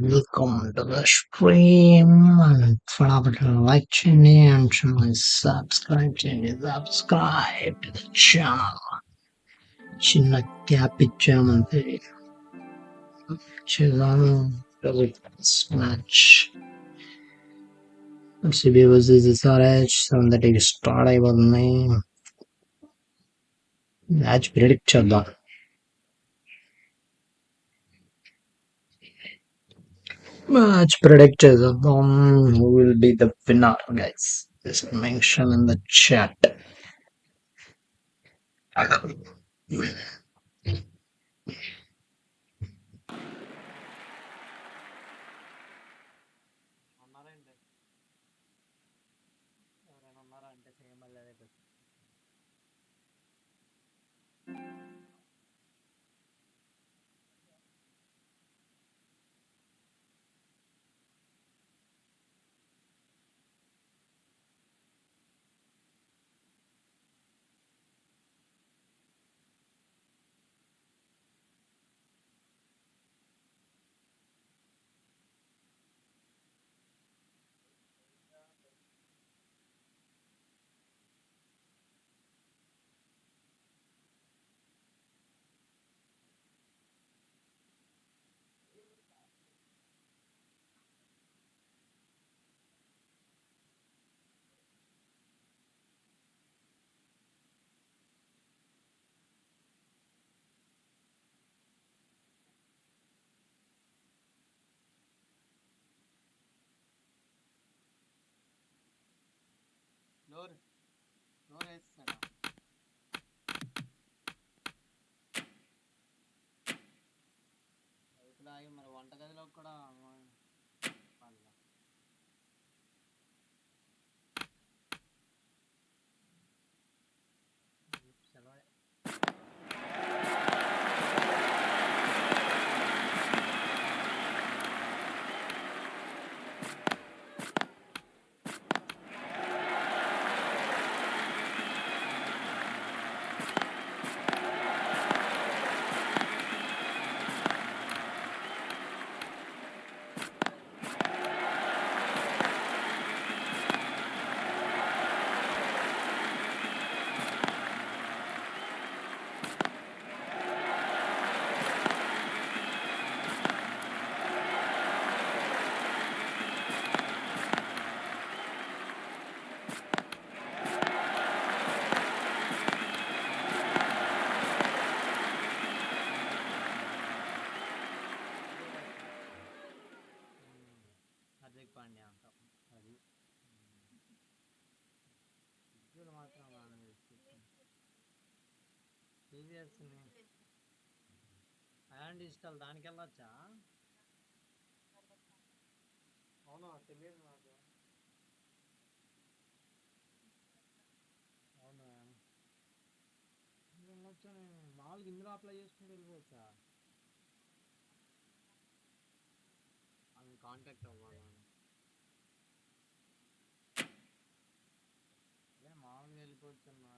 Welcome to the stream. And like channel and channel subscribe to the channel. చిన్న gap ఇచ్చామంతే. చేద్దాము match RCB versus SRH 7:30 start అయిపోతుంది. Match predict చేద్దాం. Match predictors who will be the winner, guys. Just mention in the chat. మరి వంటగదిలో కూడా హార్దిక్ పాండ్యా అంటాం. అది ఇద్దరు మాత్రం టీవీఎస్ని అండ్ డిజిటల్ దానికి వెళ్ళొచ్చా? అవునా, తెలియదు నాకు. అవునా, వెళ్ళొచ్చా? మామూలుగా ఇందులో అప్లై చేసుకుంటూ వెళ్ళిపోవచ్చా? అది కాంటాక్ట్ అవ్వాలి. అదే మామూలుగా వెళ్ళిపోవచ్చు అన్న.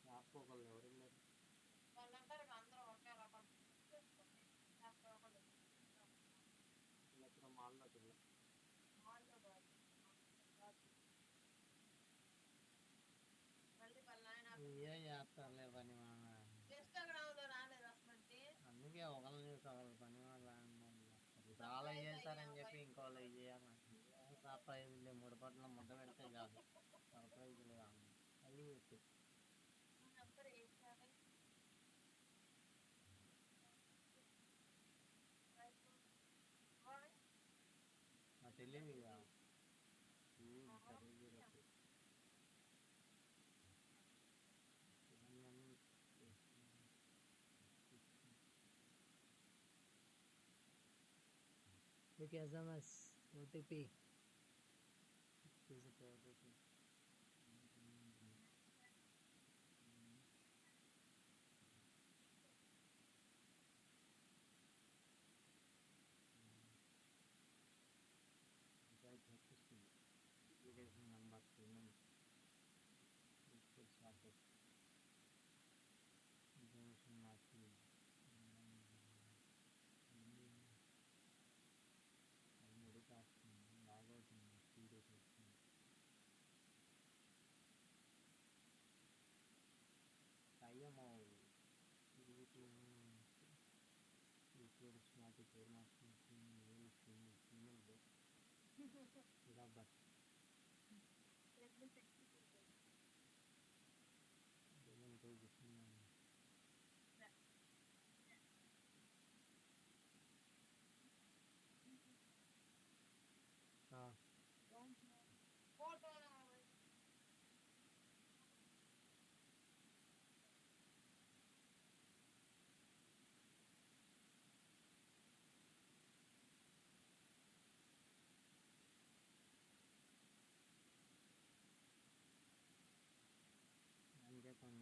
రాసుకోగలరు ఎవరు వెళ్ళారు ఎక్కడ మాల్లోకి వెళ్ళారు ఏం చేస్తారులే పని అందుకే ఒకరిని చూసి ఒకరు పని వాళ్ళు చాలా చేస్తారని చెప్పి ఇంకోళ్ళు చేయాలి సర్ప్రైజ్ ముడిపట్లో ముద్ద పెడితే కాదు సర్ప్రైజ్లు కాదు అది తెలియదు ఇక మీకు SMS OTP application number payment information matching IMO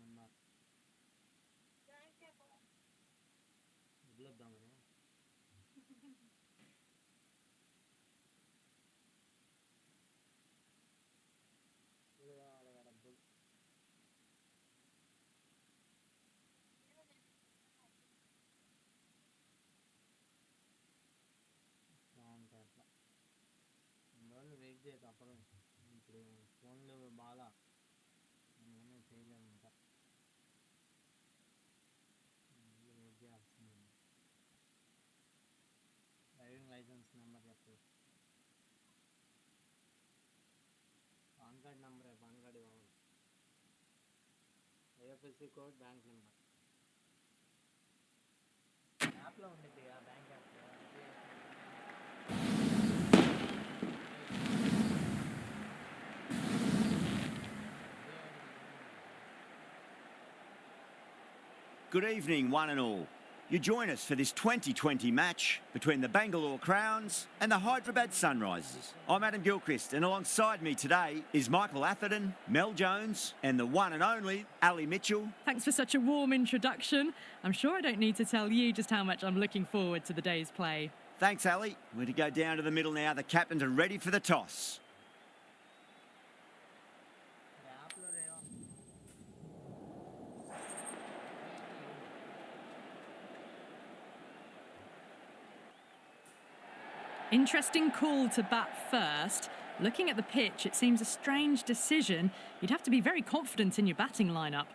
number వదిలేద్దాం డబ్బులు బాగుంటాయి అట్లా 2 రోజులు వెయిట్ చేయ తప్పదు ఇప్పుడు ఫోన్లు బాగా అందుకనే చేయలేము ఇంకా వెయిట్ చేయాల్సింది డ్రైవింగ్ లైసెన్స్ నెంబర్ చెప్పు పాన్ కార్డ్ నెంబరే పాన్ కార్డు కావాలి ఐఎఫ్ఎస్సి కోడ్ బ్యాంక్ నెంబర్ యాప్లో ఉండిద్ది ఆ బ్యాంక్ యాప్లో Good evening, one and all. You join us for this 2020 match between the Bangalore Crowns and the Hyderabad Sunrisers. I'm Adam Gilchrist, and alongside me today is Michael Atherton, Mel Jones, and the one and only Ali Mitchell. Thanks for such a warm introduction. I'm sure I don't need to tell you just how much I'm looking forward to the day's play. Thanks, Ali. We're to go down to the middle now. The captains are ready for the toss. Interesting call to bat first. Looking at the pitch, it seems a strange decision. You'd have to be very confident in your batting lineup.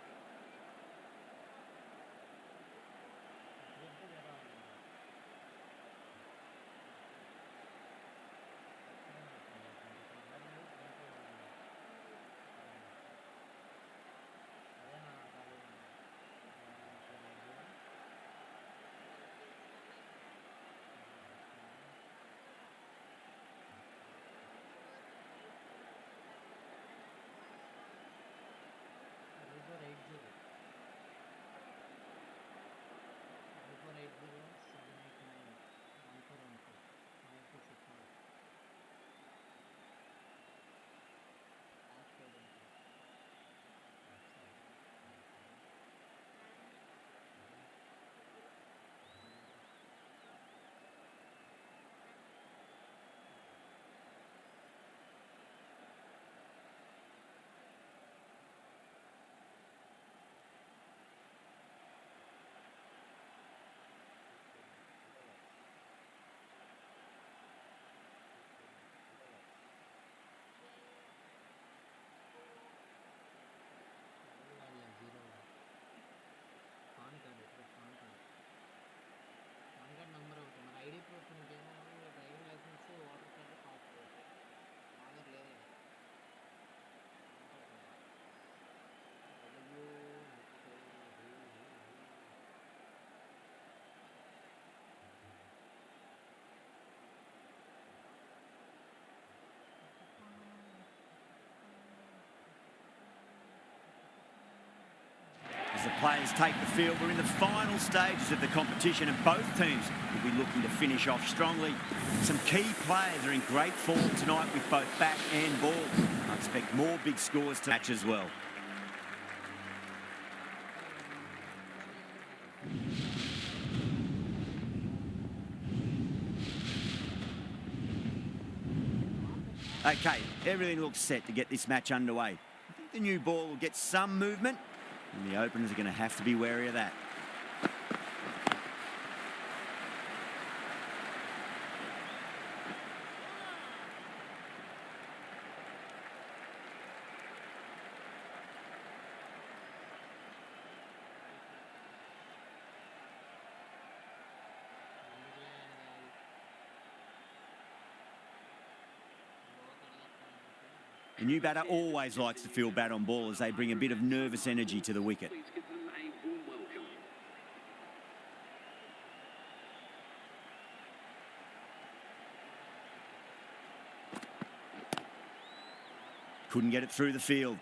As the players take the field, we're in the final stages of the competition and both teams will be looking to finish off strongly. Some key players are in great form tonight with both bat and ball. I expect more big scores to match as well. Okay, everything looks set to get this match underway. I think the new ball will get some movement, and the openers are going to have to be wary of that. The new batter always likes to feel bat on ball as they bring a bit of nervous energy to the wicket. Couldn't get it through the field.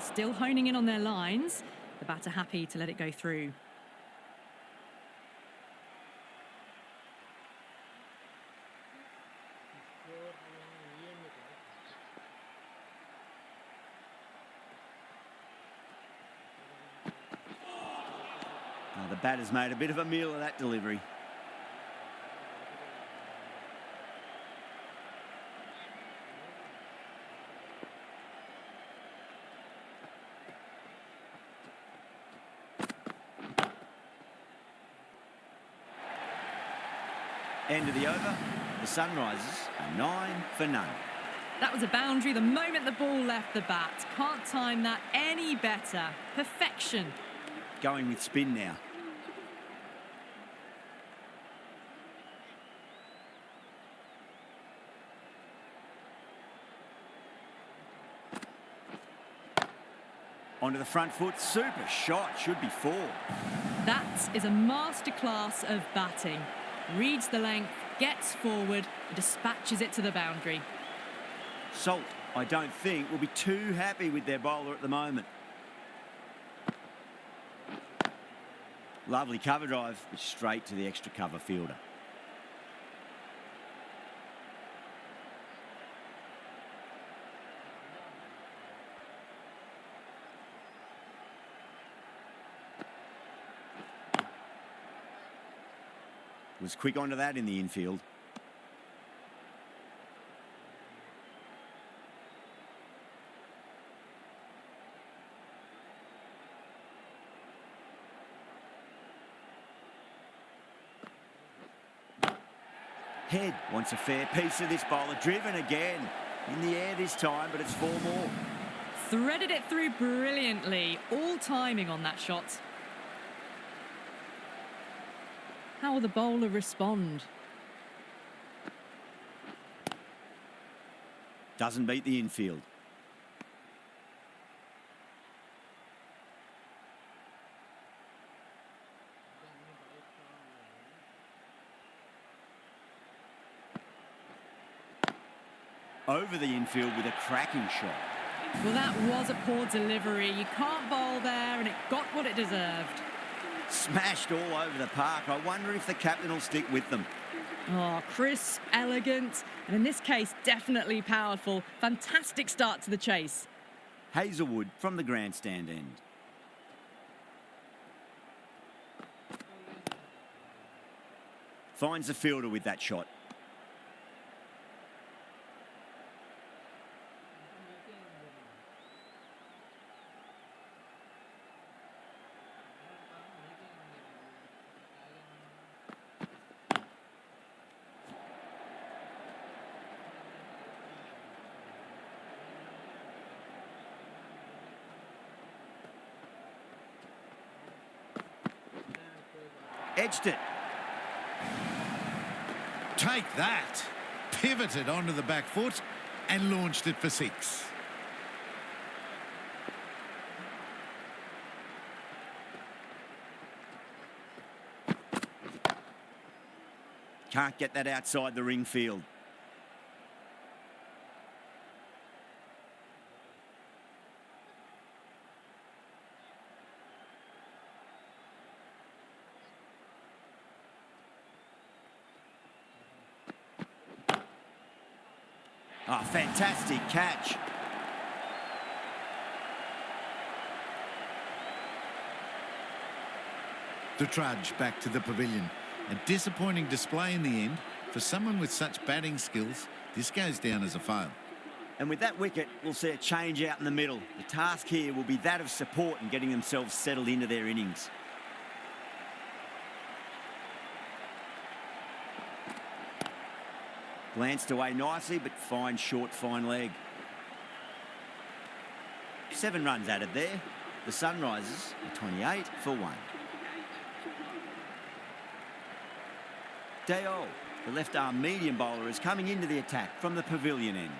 Still honing in on their lines. The batter happy to let it go through. Now the batter's made a bit of a meal of that delivery. End of the over. The Sunrisers are 9 for none. That was a boundary the moment the ball left the bat. Can't time that any better. Perfection. Going with spin now. Onto the front foot. Super shot. Should be 4. That is a masterclass of batting. Reads the length, gets forward, and dispatches it to the boundary. Salt, I don't think, will be too happy with their bowler at the moment. Lovely cover drive, but straight to the extra cover fielder. Was quick onto that in the infield. Head wants a fair piece of this bowler. Driven again. In the air this time, but it's 4 more. Threaded it through brilliantly. All timing on that shot. How will the bowler respond? Doesn't beat the infield. Over the infield with a cracking shot. Well, that was a poor delivery. You can't bowl there, and it got what it deserved. Smashed all over the park. I wonder if the captain will stick with them. Oh, crisp, elegant, and in this case, definitely powerful. Fantastic start to the chase. Hazelwood from the grandstand end. Finds the fielder with that shot. Edged it. Take that. Pivoted onto the back foot and launched it for 6. Can't get that outside the ring field. Oh, fantastic catch. The trudge back to the pavilion. A disappointing display in the end. For someone with such batting skills, this goes down as a fail. And with that wicket, we'll see a change out in the middle. The task here will be that of support and getting themselves settled into their innings. Glanced away nicely, but fine short, fine leg. 7 runs added there. The Sunrisers are 28 for 1. Dale, the left-arm medium bowler, is coming into the attack from the pavilion end.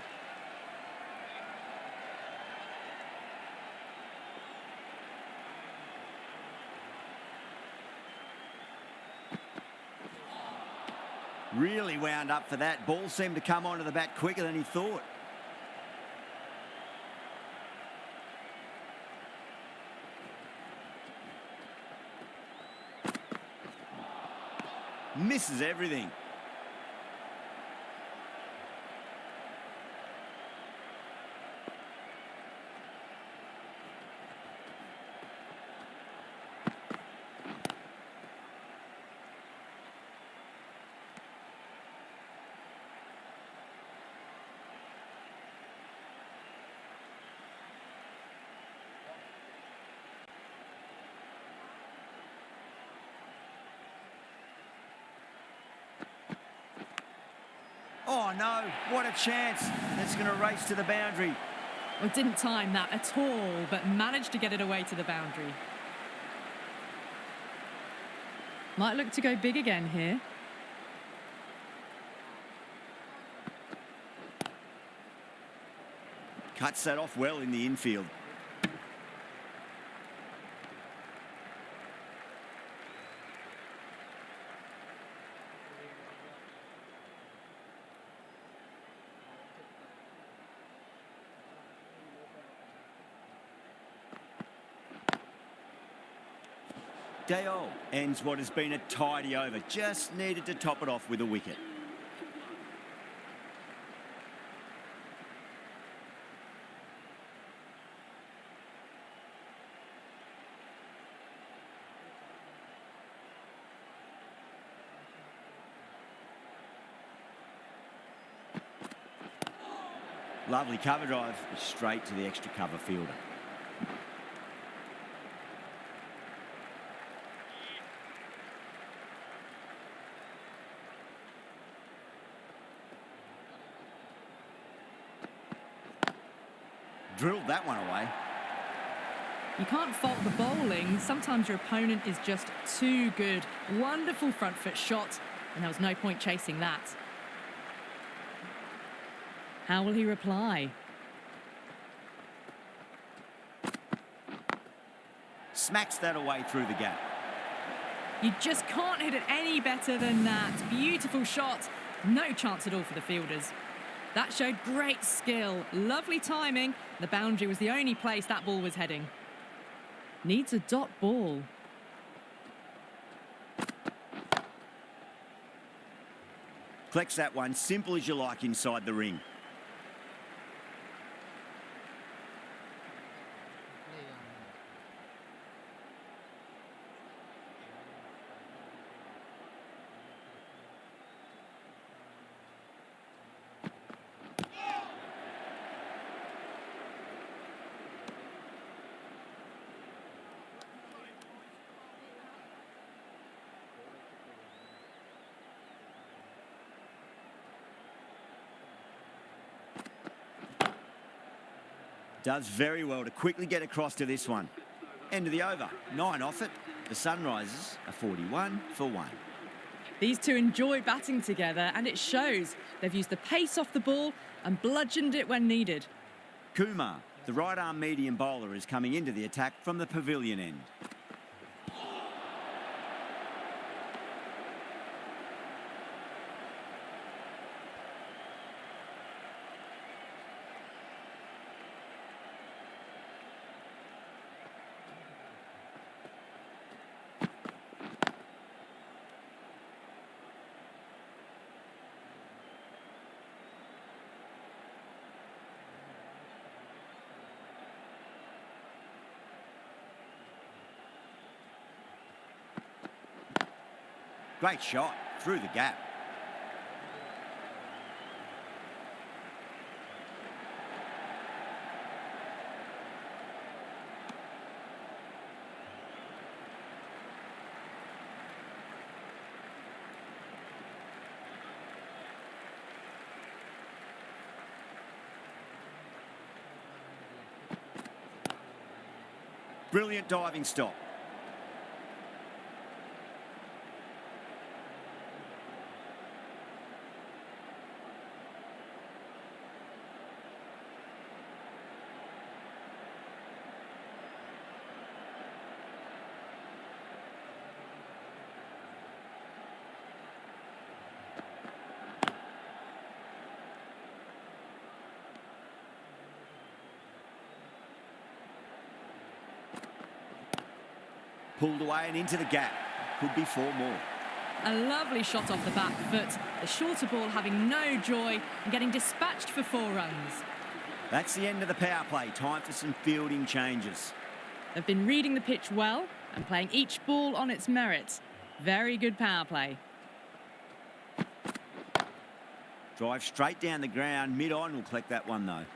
Really wound up for that. Ball seemed to come onto the bat quicker than he thought. Misses everything. Oh no, what a chance. That's going to race to the boundary. Well, didn't time that at all, but managed to get it away to the boundary. Might look to go big again here. Cuts that off well in the infield. Dale ends what has been a tidy over. Just needed to top it off with a wicket. Lovely cover drive, straight to the extra cover fielder. Drilled that one away. You can't fault the bowling. Sometimes your opponent is just too good. Wonderful front foot shot, and there was no point chasing that. How will he reply? Smacks that away through the gap. You just can't hit it any better than that. Beautiful shot. No chance at all for the fielders. That showed great skill. Lovely timing. The boundary was the only place that ball was heading. Needs a dot ball. Collects that one simple as you like inside the ring. Does very well to quickly get across to this one. End of the over. 9 off it. The Sunrisers are 41 for 1. These two enjoy batting together, and it shows. They've used the pace off the ball and bludgeoned it when needed. Kumar, the right-arm medium bowler, is coming into the attack from the pavilion end. Great shot through the gap. Brilliant diving stop. Pulled away and into the gap. Could be 4 more. A lovely shot off the back foot. The shorter ball having no joy and getting dispatched for 4 runs. That's the end of the power play. Time for some fielding changes. They've been reading the pitch well and playing each ball on its merit. Very good power play. Drive straight down the ground. Mid-on will collect that one though.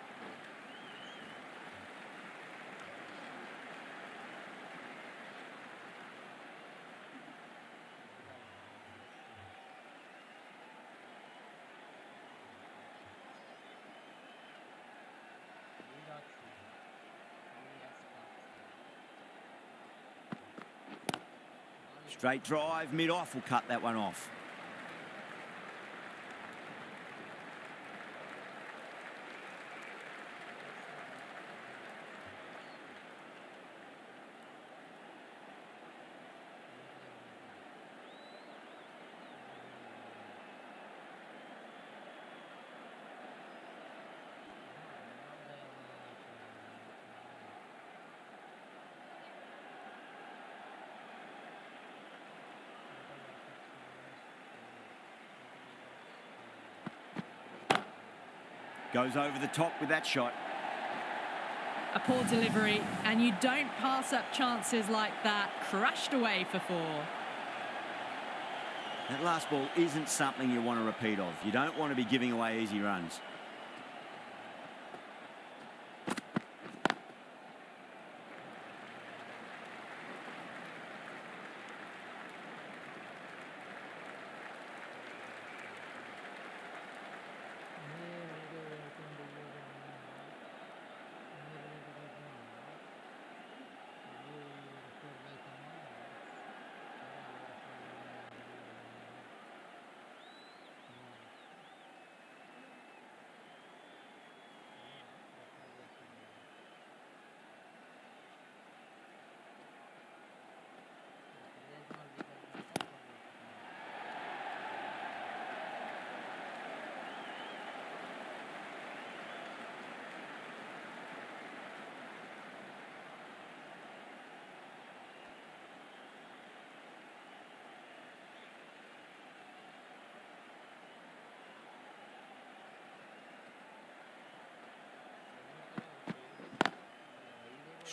Straight drive, mid-off will cut that one off. Goes over the top with that shot. A poor delivery, and you don't pass up chances like that. Crashed away for 4. That last ball isn't something you want to repeat of. You don't want to be giving away easy runs.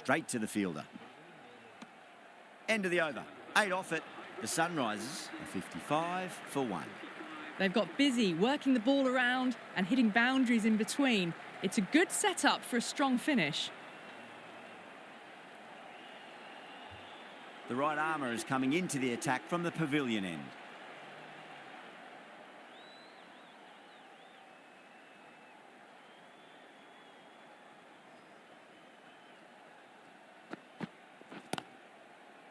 straight to the fielder. End of the over. 8 off it. The Sunrisers are 55 for 1. They've got busy working the ball around and hitting boundaries in between. It's a good setup for a strong finish. The right armour is coming into the attack from the pavilion end.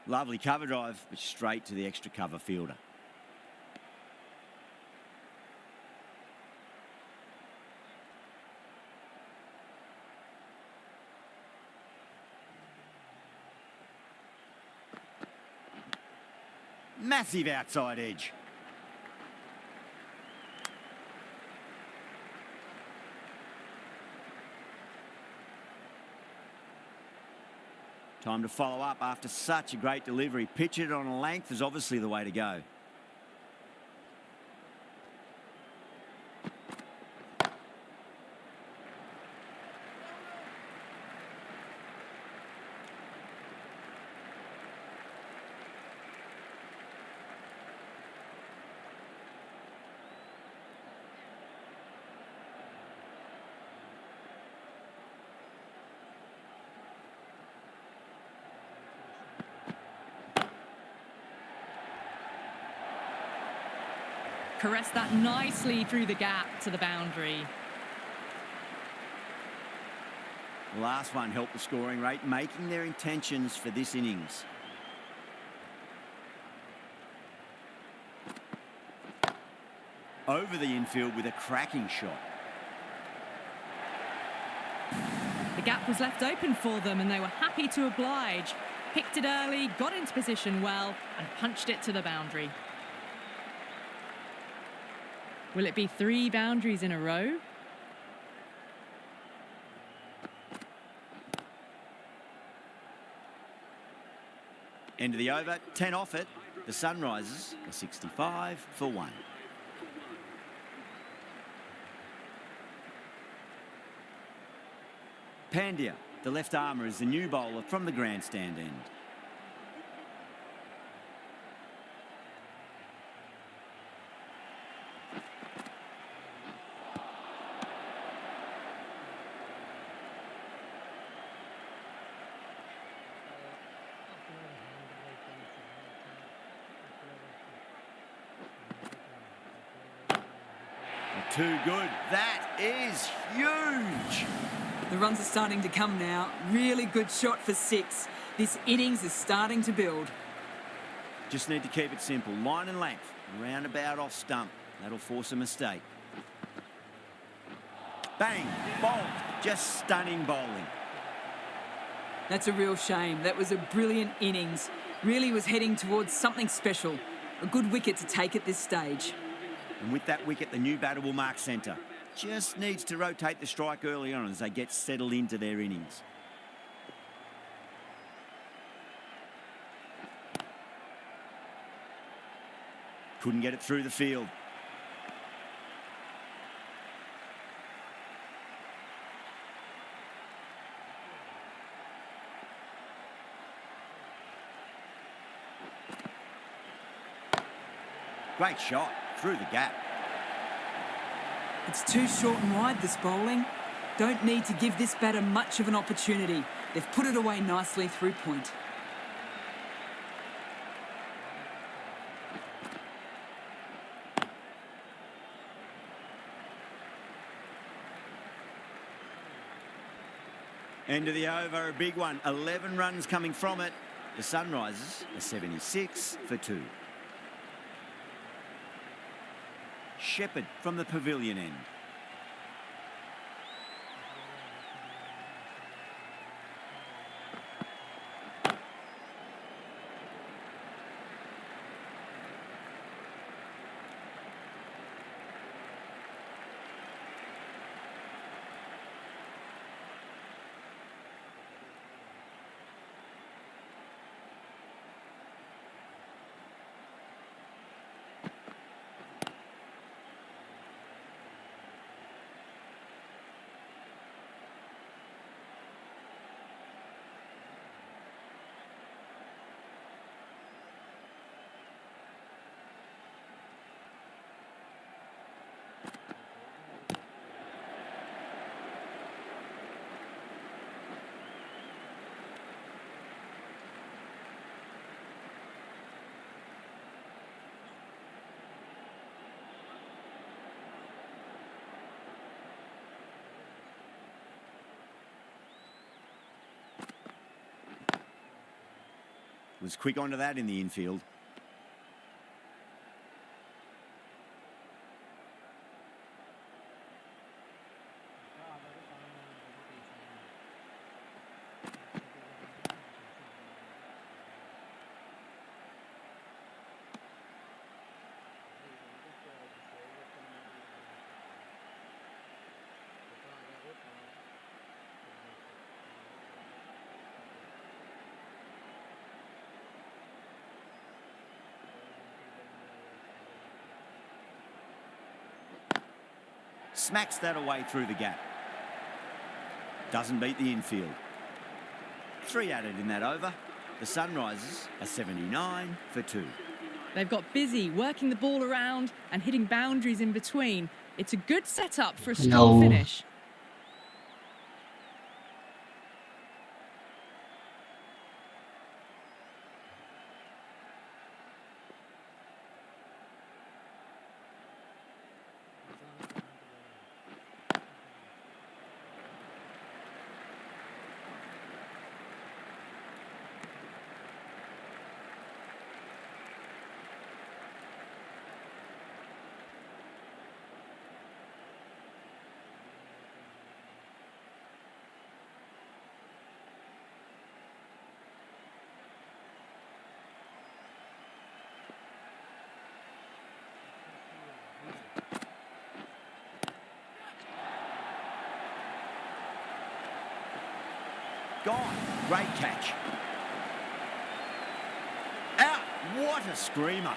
Lovely cover drive, but straight to the extra cover fielder. Massive outside edge. Time to follow up after such a great delivery. Pitch it on a length is obviously the way to go. Caressed that nicely through the gap to the boundary. The last one helped the scoring rate, making their intentions for this innings. Over the infield with a cracking shot. The gap was left open for them and they were happy to oblige. Picked it early, got into position well and punched it to the boundary. Will it be 3 boundaries in a row? End of the over, 10 off it. The Sunrisers are 65 for 1. Pandya, the left armour, is the new bowler from the grandstand end. Too good. That is huge. The runs are starting to come now. Really good shot for 6. This innings is starting to build. Just need to keep it simple. Line and length. Roundabout off stump. That'll force a mistake. Bang. Bolt. Just stunning bowling. That's a real shame. That was a brilliant innings. Really was heading towards something special. A good wicket to take at this stage. And with that wicket, the new batter will mark centre. Just needs to rotate the strike early on as they get settled into their innings. Couldn't get it through the field. Great shot through the gap. It's too short and wide, this bowling. Don't need to give this batter much of an opportunity. They've put it away nicely through point. End of the over, a big one. 11 runs coming from it. The Sunrisers are 76 for 2. Shepherd from the pavilion end. was quick onto that in the infield. Smacks that away through the gap. Doesn't beat the infield. 3 added in that over. The Sunrisers are 79 for 2. They've got busy working the ball around and hitting boundaries in between. It's a good setup for a strong finish. Gone. Great catch. Out. What a screamer.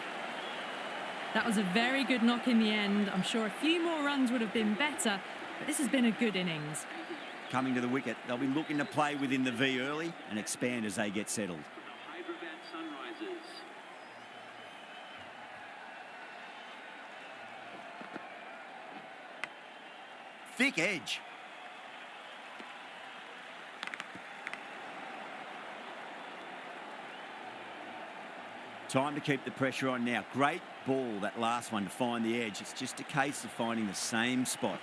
That was a very good knock in the end. I'm sure a few more runs would have been better, but this has been a good innings. Coming to the wicket, they'll be looking to play within the V early and expand as they get settled. Hyderabad Sunrisers. Thick edge. Time to keep the pressure on now. Great ball, that last one, to find the edge. It's just a case of finding the same spot.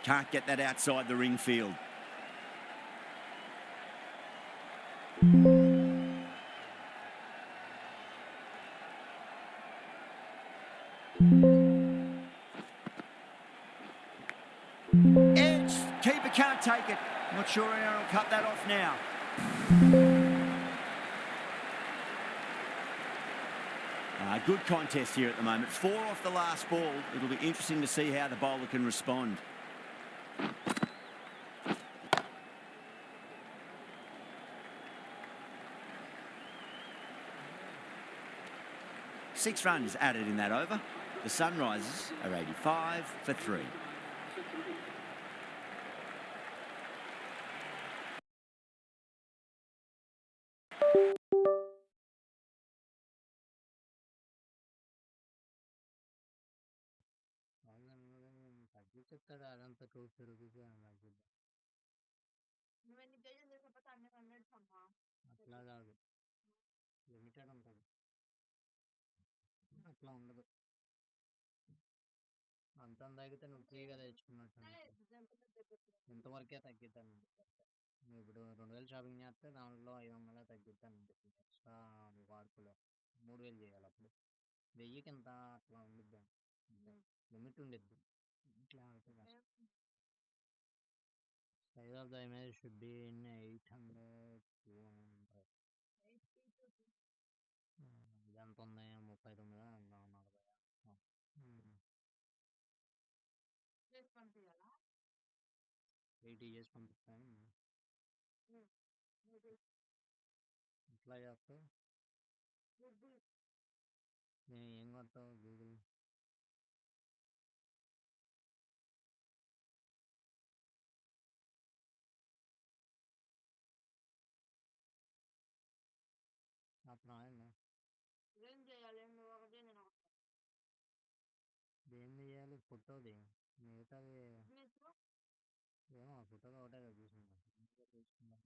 Can't get that outside the ring field. Edge. Keeper can't take it. Not sure anyone will cut that off now. Good contest here at the moment. 4 off the last ball. It'll be interesting to see how the bowler can respond. Six runs added in that over. The Sunrisers are 85 for 3. తగ్గించేస్తాడు అదంతా 250 rupees అట్లా కాదు, limited ఉంటుంది, అట్లా ఉండదు. అంత తగ్గితే నువ్వు ఫ్రీగా తెచ్చుకున్నట్టు ఇంతవరకే తగ్గిద్దాను. నువ్వు ఇప్పుడు 2000 షాపింగ్ చేస్తే దాంట్లో 500 తగ్గిద్దాను. ఎక్స్ట్రా వాడుకోలే 3000 చేయాలి, అప్పుడు 1000కి ఎంత అట్లా ఉండిద్దాం, లిమిట్ ఉండిద్ది. ఇట్లా అయితే కష్టం. Size of the image should be in 800 200. ఇదంత ఉంది 39 40. 80 చేసి పంపిస్తాను. ఎట్లా చేస్తావు? నేను ఏం కొడతావు గూగుల్? అప్పుడు ఏం చేయాలి? ఏం చేయాలి? ఫోటోది మిగతాది ఏమో, ఫోటోది ఒకటే కదా చూసిందా. సిగ్నేచర్ తీసుకుంది.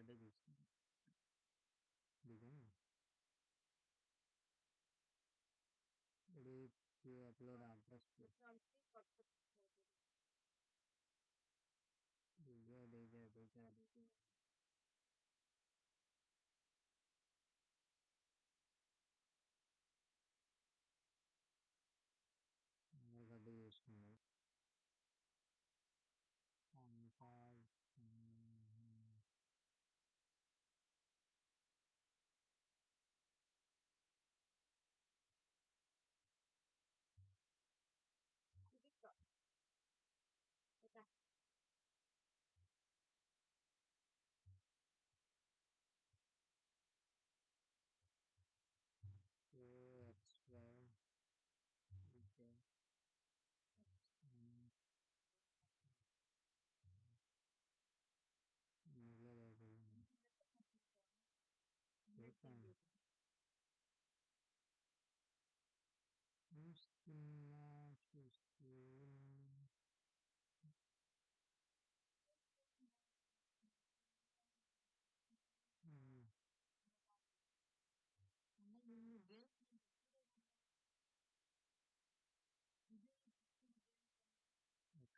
పడ్డ చూసుకుంది అప్లోడ్ అడ్రస్ గడ్డి చూసుకుంది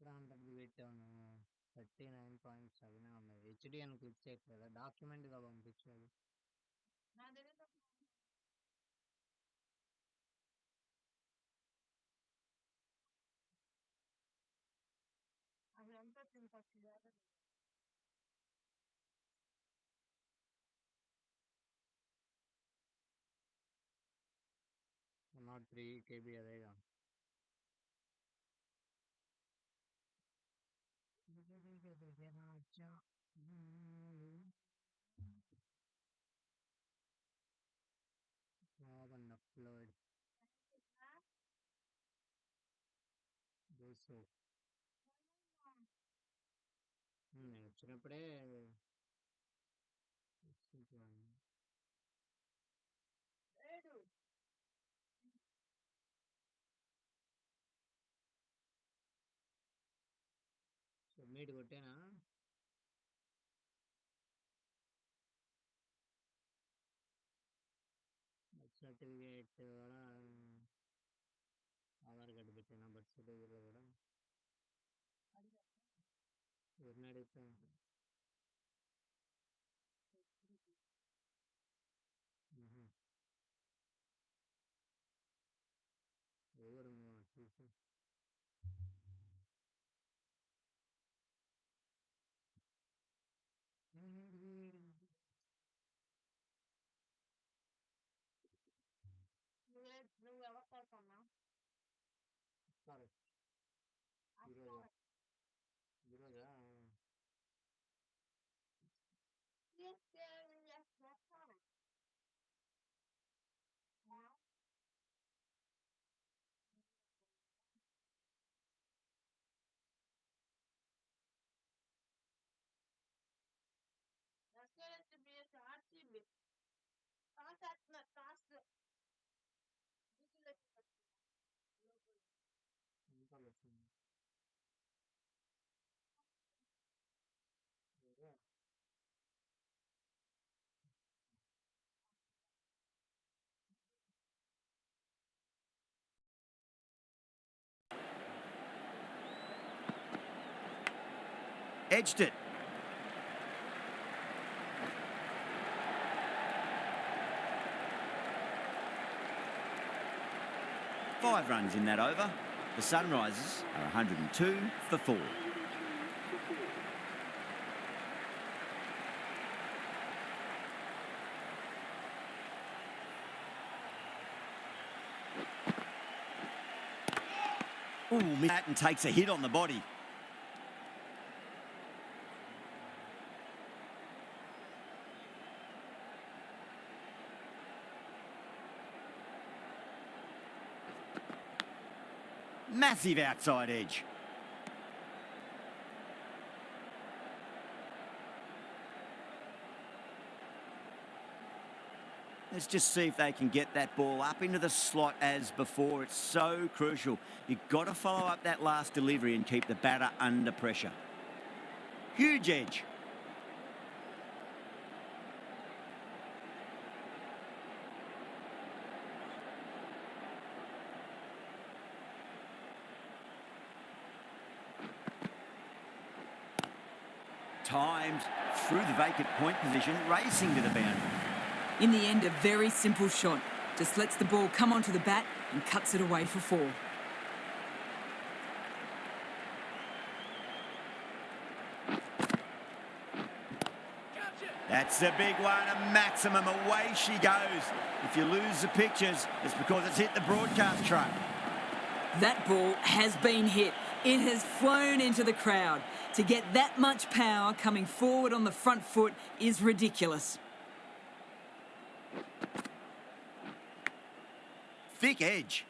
ఎక్కడ అంతది పెట్టాను 39.7 ఉన్నాయి హెచ్డి అని క్లిక్ చేయట్లేదా డాక్యుమెంట్గా పంపించాలి నాట్ 3 కేబీ అదేగా అప్లోడ్ వచ్చినప్పుడే సబ్మిట్ కొట్టేనా బర్త్ సర్టిఫికేట్ కూడా ఆధార్ కార్డు పెట్టాను బర్త్ సర్టిఫికేట్లో కూడా ఎవరిని అడుగుతాను ఎవరు చూసి నువ్వు ఎవరు కోరుకున్నా ఈరోజా RCB Edged it. Five runs in that over. The Sunrisers are 102 for 4. Ooh, Matten takes a hit on the body. Massive outside edge. Let's just see if they can get that ball up into the slot as before. It's so crucial. You've got to follow up that last delivery and keep the batter under pressure. Huge edge. timed, through the vacant point position, racing to the boundary. In the end, a very simple shot. Just lets the ball come onto the bat and cuts it away for 4. That's a big one, a maximum. Away she goes. If you lose the pictures, it's because it's hit the broadcast truck. That ball has been hit. It has flown into the crowd. To get that much power coming forward on the front foot is ridiculous. Thick edge.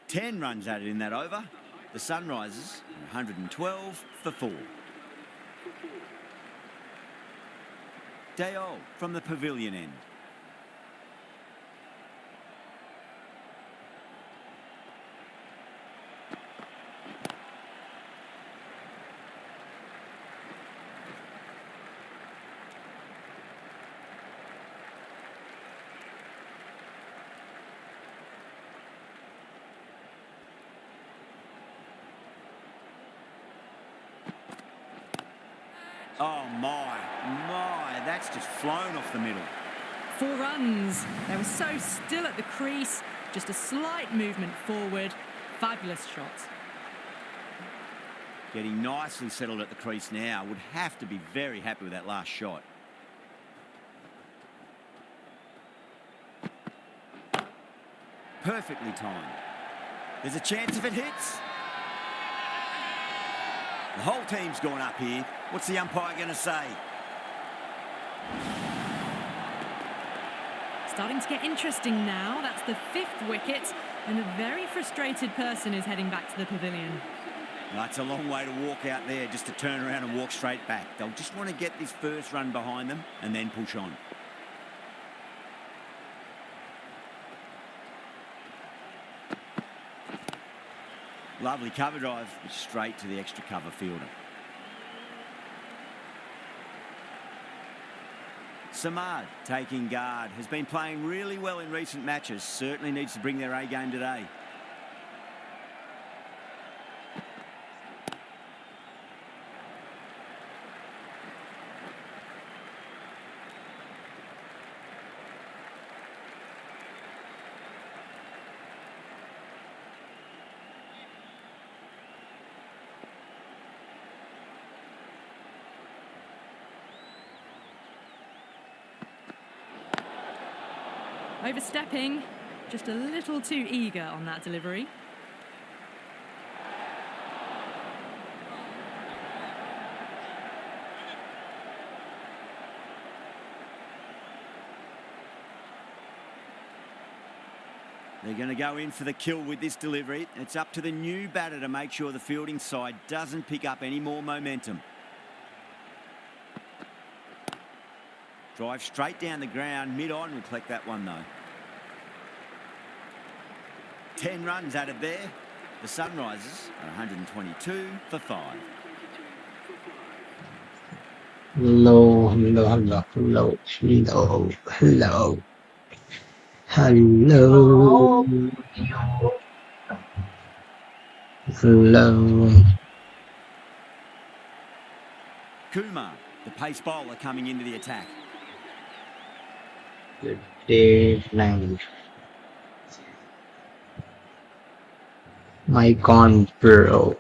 10 runs added in that over. The Sunrisers, 112 for 4. Dayol from the pavilion end. Oh my, that's just flown off the middle. 4 runs. They were so still at the crease. Just a slight movement forward. Fabulous shot. Getting nicely settled at the crease now. Would have to be very happy with that last shot. Perfectly timed. There's a chance if it hits. The whole team's gone up here. What's the umpire going to say? Starting to get interesting now. That's the 5th wicket, and a very frustrated person is heading back to the pavilion. That's a long way to walk out there just to turn around and walk straight back. They'll just want to get this first run behind them and then push on. Lovely cover drive, straight to the extra cover fielder. Samad taking guard, has been playing really well in recent matches, certainly needs to bring their A game today. Overstepping, just a little too eager on that delivery. They're going to go in for the kill with this delivery. It's up to the new batter to make sure the fielding side doesn't pick up any more momentum. Drive straight down the ground, mid-on will collect that one though. 10 runs added there. The Sunrisers are 122 for 5. Hello, hello, hello, hello, hello, hello, hello, hello. Kumar, the pace bowler coming into the attack. Good day, night. My con bro.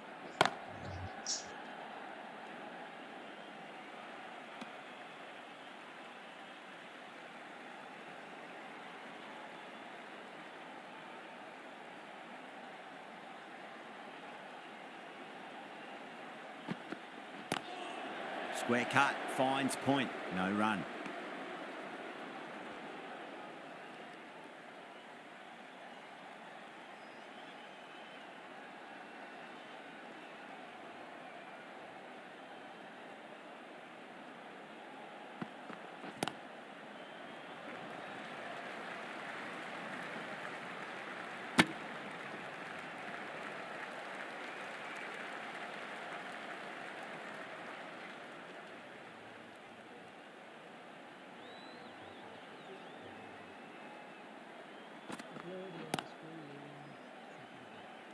Square cut, finds point, no run.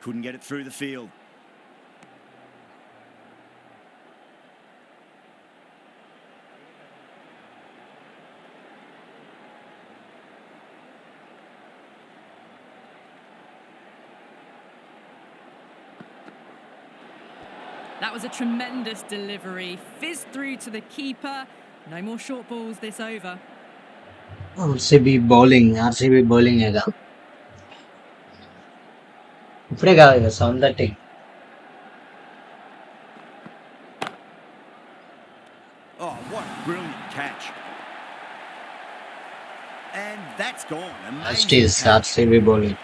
Couldn't get it through the field. That was a tremendous delivery. Fizzed through to the keeper. No more short balls this over. RCB bowling ఏగా ఇప్పుడే కాదు ఇక 7:30. Oh, what a brilliant catch. And that's gone. First Amazing is catch. RCB bowling.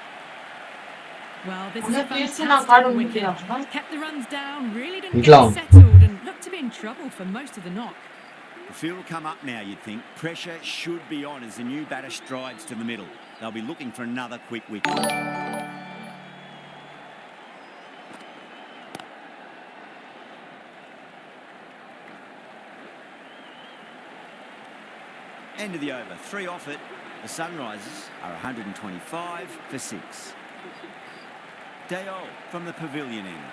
Well, this is a fantastic wicket. Kept the runs down, really didn't It's long. get settled and looked to be in trouble for most of the knock. The field will come up now, you'd think. Pressure should be on as the new batter strides to the middle. They'll be looking for another quick wicket. End of the over. 3 off it. The Sunrisers are 125 for 6. Dale from the pavilion end.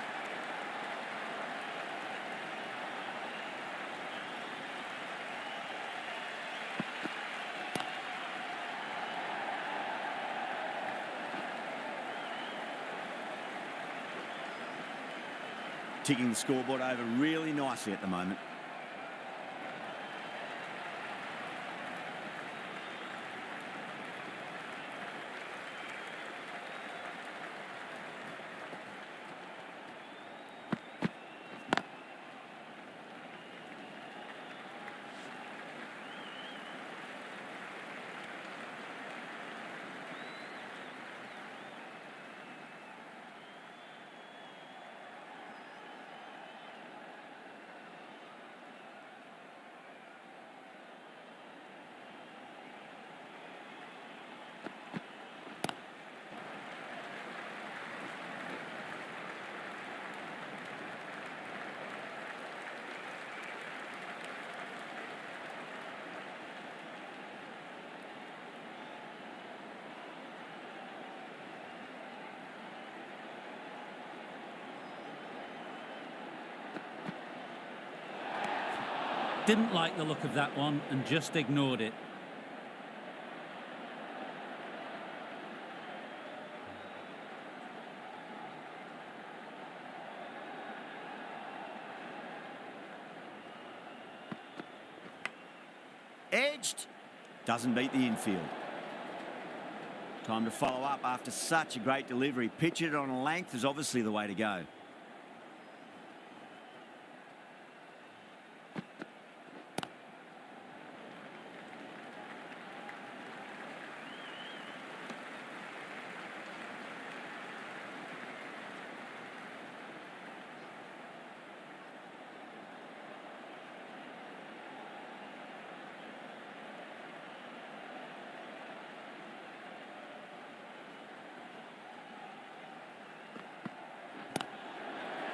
Ticking the scoreboard over really nicely at the moment. Didn't like the look of that one and just ignored it. Edged. Doesn't beat the infield. Time to follow up after such a great delivery. Pitch it on a length is obviously the way to go.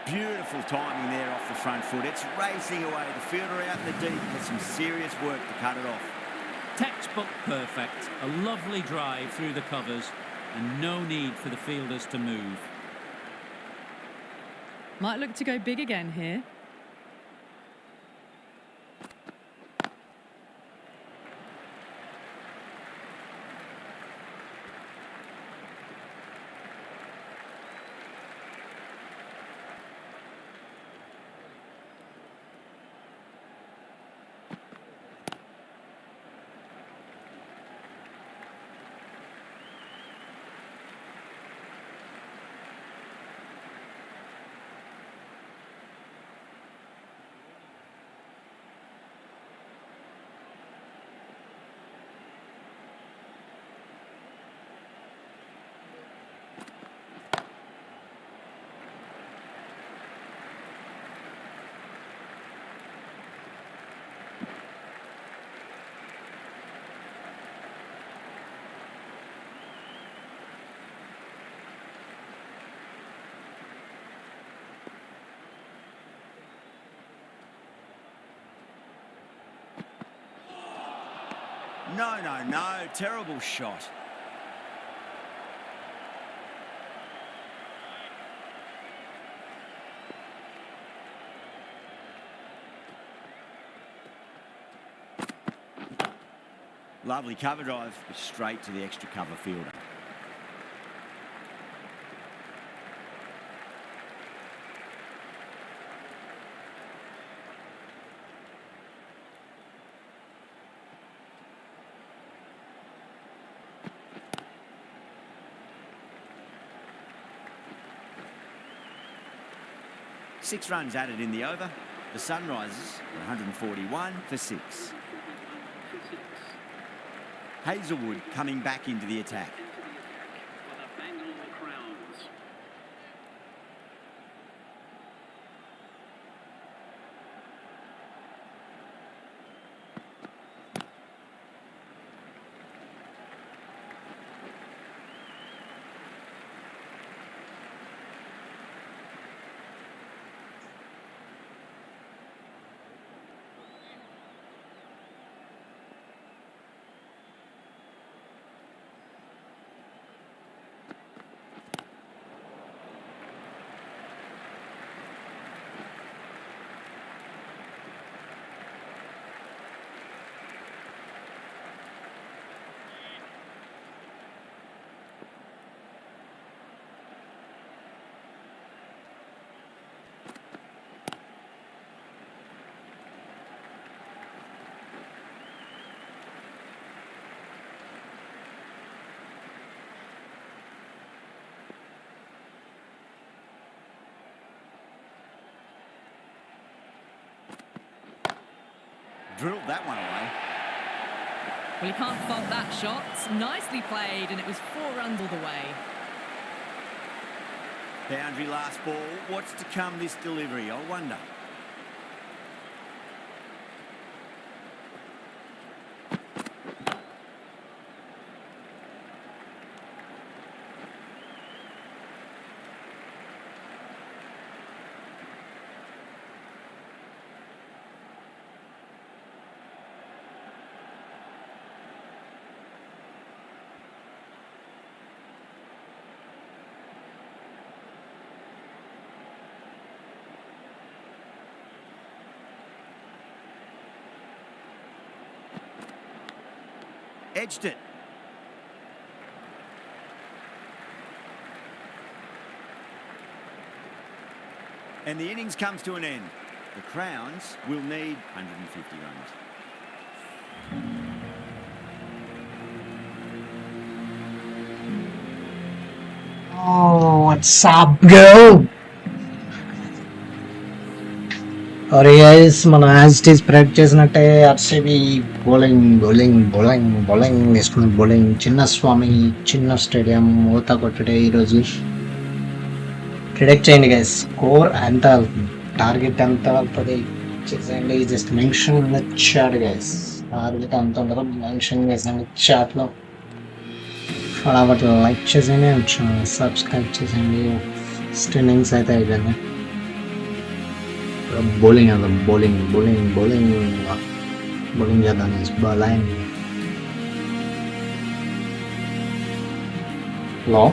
Beautiful timing there off the front foot. It's racing away. The fielder out in the deep has some serious work to cut it off. Textbook perfect. A lovely drive through the covers and no need for the fielders to move. Might look to go big again here. No. Terrible shot. Lovely cover drive, straight to the extra cover fielder. 6 runs added in the over. The Sunrisers were 141 for 6. Hazelwood coming back into the attack. For the Bangalore Crowns. Drilled that one away. Well, you can't fault that shot. Nicely played, and it was 4 runs all the way. Boundary last ball. What's to come this delivery, I wonder? Edged it. And the innings comes to an end. The Crowns will need 150 runs. Oh, what's up, girl? और guys, మనం as it is predict చేసినట్టే RCB bowling వేసుకున్న bowling Chinnaswamy చిన్న stadium మూత కొట్టడే ఈరోజు predict చేయండి guys. Score ఎంత target ఎంత వెళ్తుంది చేసేయండి. Just mention in the chat guys. Target ఎంత ఉంటుందో మెన్షన్ చేసేయండి చాట్లో. ఫటాఫట్ లైక్ చేసేయండి, సబ్స్క్రైబ్ చేసేయండి. ఫస్ట్ ఇన్నింగ్స్ అయితే అయిపోయింది. bowling and the bowling Jordan is bowling. Hello?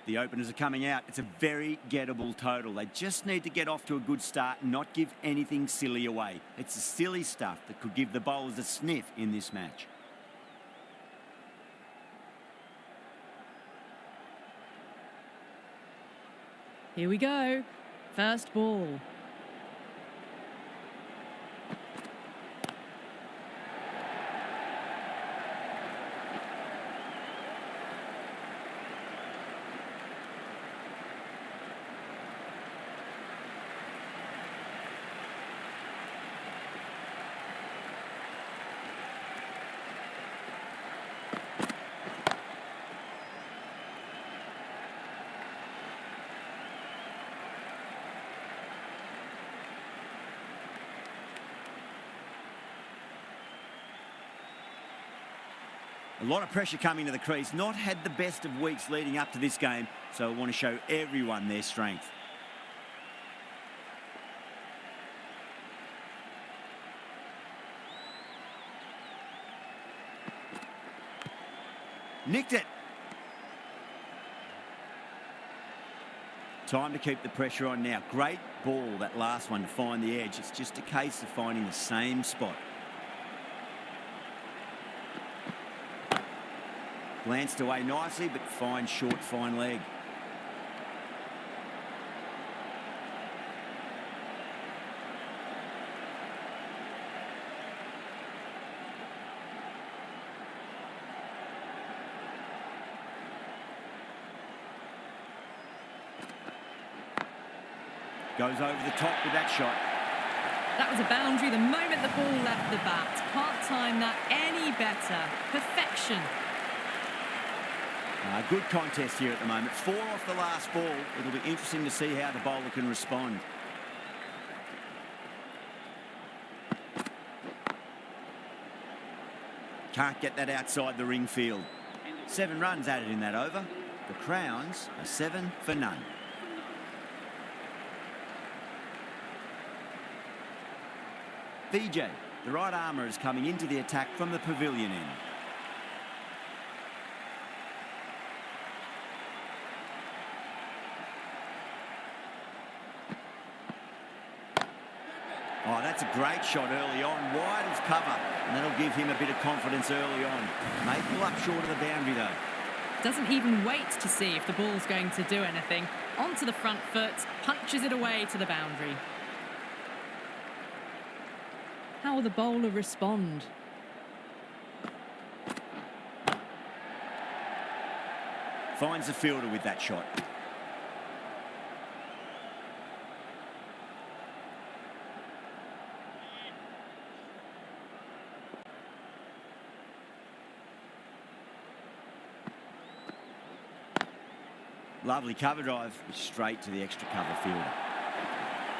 The openers are coming out. It's a very gettable total. They just need to get off to a good start and not give anything silly away. It's the silly stuff that could give the bowlers a sniff in this match. Here we go. First ball. A lot of pressure coming to the crease. Not had the best of weeks leading up to this game, so I want to show everyone their strength. Nicked it. Time to keep the pressure on now. Great ball, that last one, to find the edge. It's just a case of finding the same spot. Glanced away nicely, but fine short, fine leg. Goes over the top with that shot. That was a boundary the moment the ball left the bat. Can't time that any better. Perfection. Good contest here at the moment. 4 off the last ball. It'll be interesting to see how the bowler can respond. Can't get that outside the ring field. 7 runs added in that over. The Crowns are 7 for none. VJ, the right armour, is coming into the attack from the pavilion end. Oh, that's a great shot early on, wide of cover, and that'll give him a bit of confidence early on. May pull up short of the boundary though. Doesn't even wait to see if the ball's going to do anything. Onto the front foot, punches it away to the boundary. How will the bowler respond? Finds the fielder with that shot. Lovely cover drive, straight to the extra cover fielder.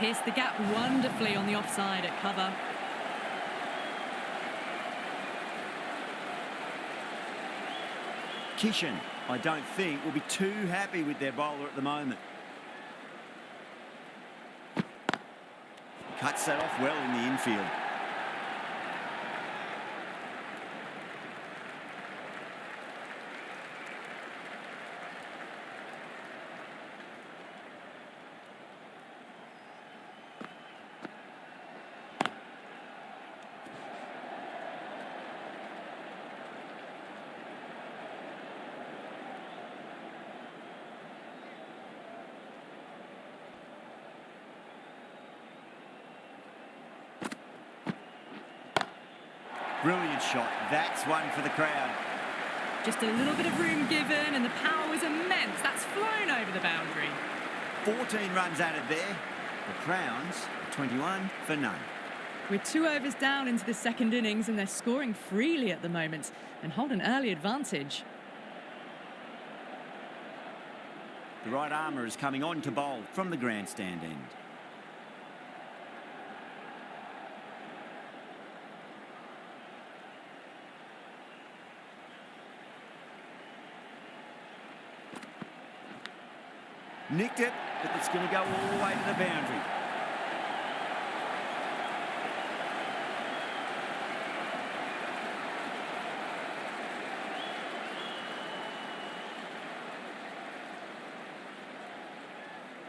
Pierced the gap wonderfully on the offside at cover. Kishan, I don't think, will be too happy with their bowler at the moment. Cuts that off well in the infield. Brilliant shot. That's one for the crowd. Just a little bit of room given and the power was immense. That's flown over the boundary. 14 runs added there. The Crowns are 21 for none. We're 2 overs down into the second innings and they're scoring freely at the moment and hold an early advantage. The right armour is coming on to bowl from the grandstand end. Nicked it, but it's going to go all the way to the boundary.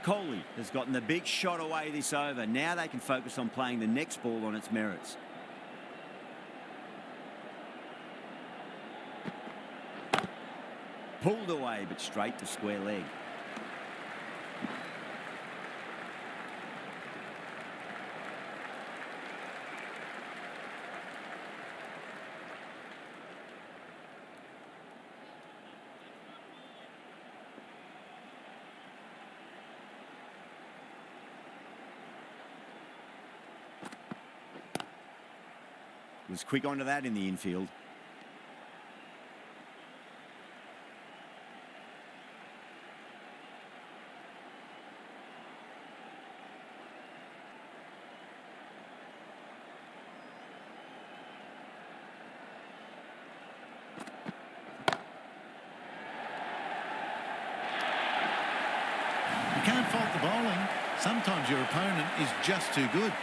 Kohli has gotten the big shot away this over. Now they can focus on playing the next ball on its merits. Pulled away, but straight to square leg. Was quick onto that in the infield. fault the bowling. Sometimes your opponent is just too good.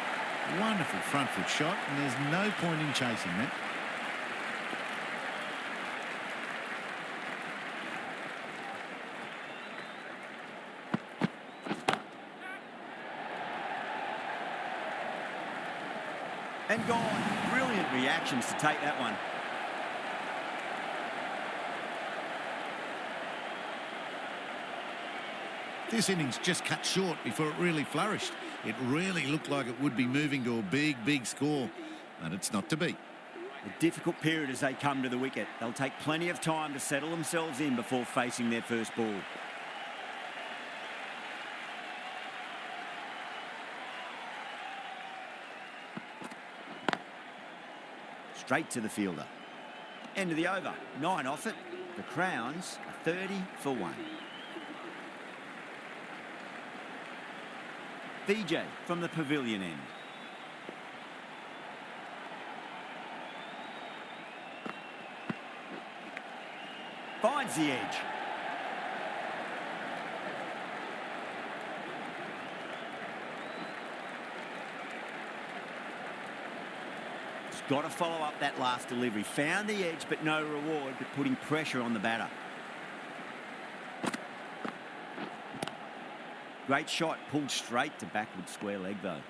Wonderful front foot shot, and there's no point in chasing that. And gone. Brilliant reactions to take that one. This innings just cut short before it really flourished. It really looked like it would be moving to a big, big score, but it's not to be. A difficult period as they come to the wicket. They'll take plenty of time to settle themselves in before facing their first ball. Straight to the fielder. End of the over. 9 off it. The Crowns are 30 for 1. VJ from the pavilion end. Finds the edge. Just got to follow up that last delivery. Found the edge, but no reward, but putting pressure on the batter. Great shot, pulled straight to backward square leg though.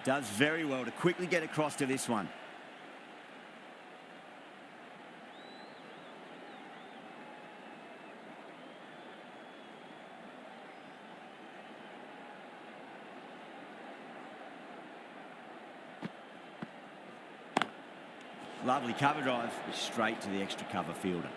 Does very well to quickly get across to this one. Lovely cover drive, straight to the extra cover fielder.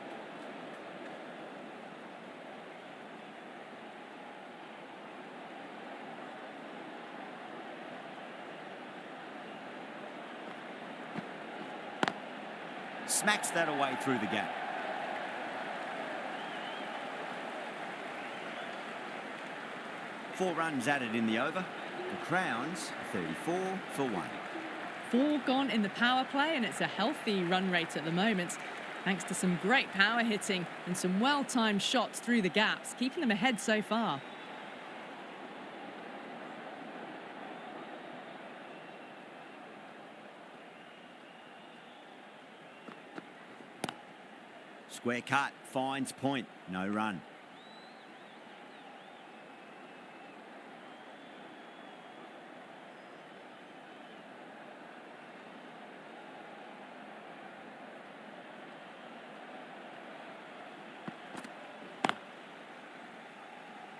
Smacks that away through the gap. Four runs added in the over. The Crowns 34 for 1. 4 gone in the power play, and it's a healthy run rate at the moment, thanks to some great power hitting and some well-timed shots through the gaps, keeping them ahead so far. Square cut, finds point, no run.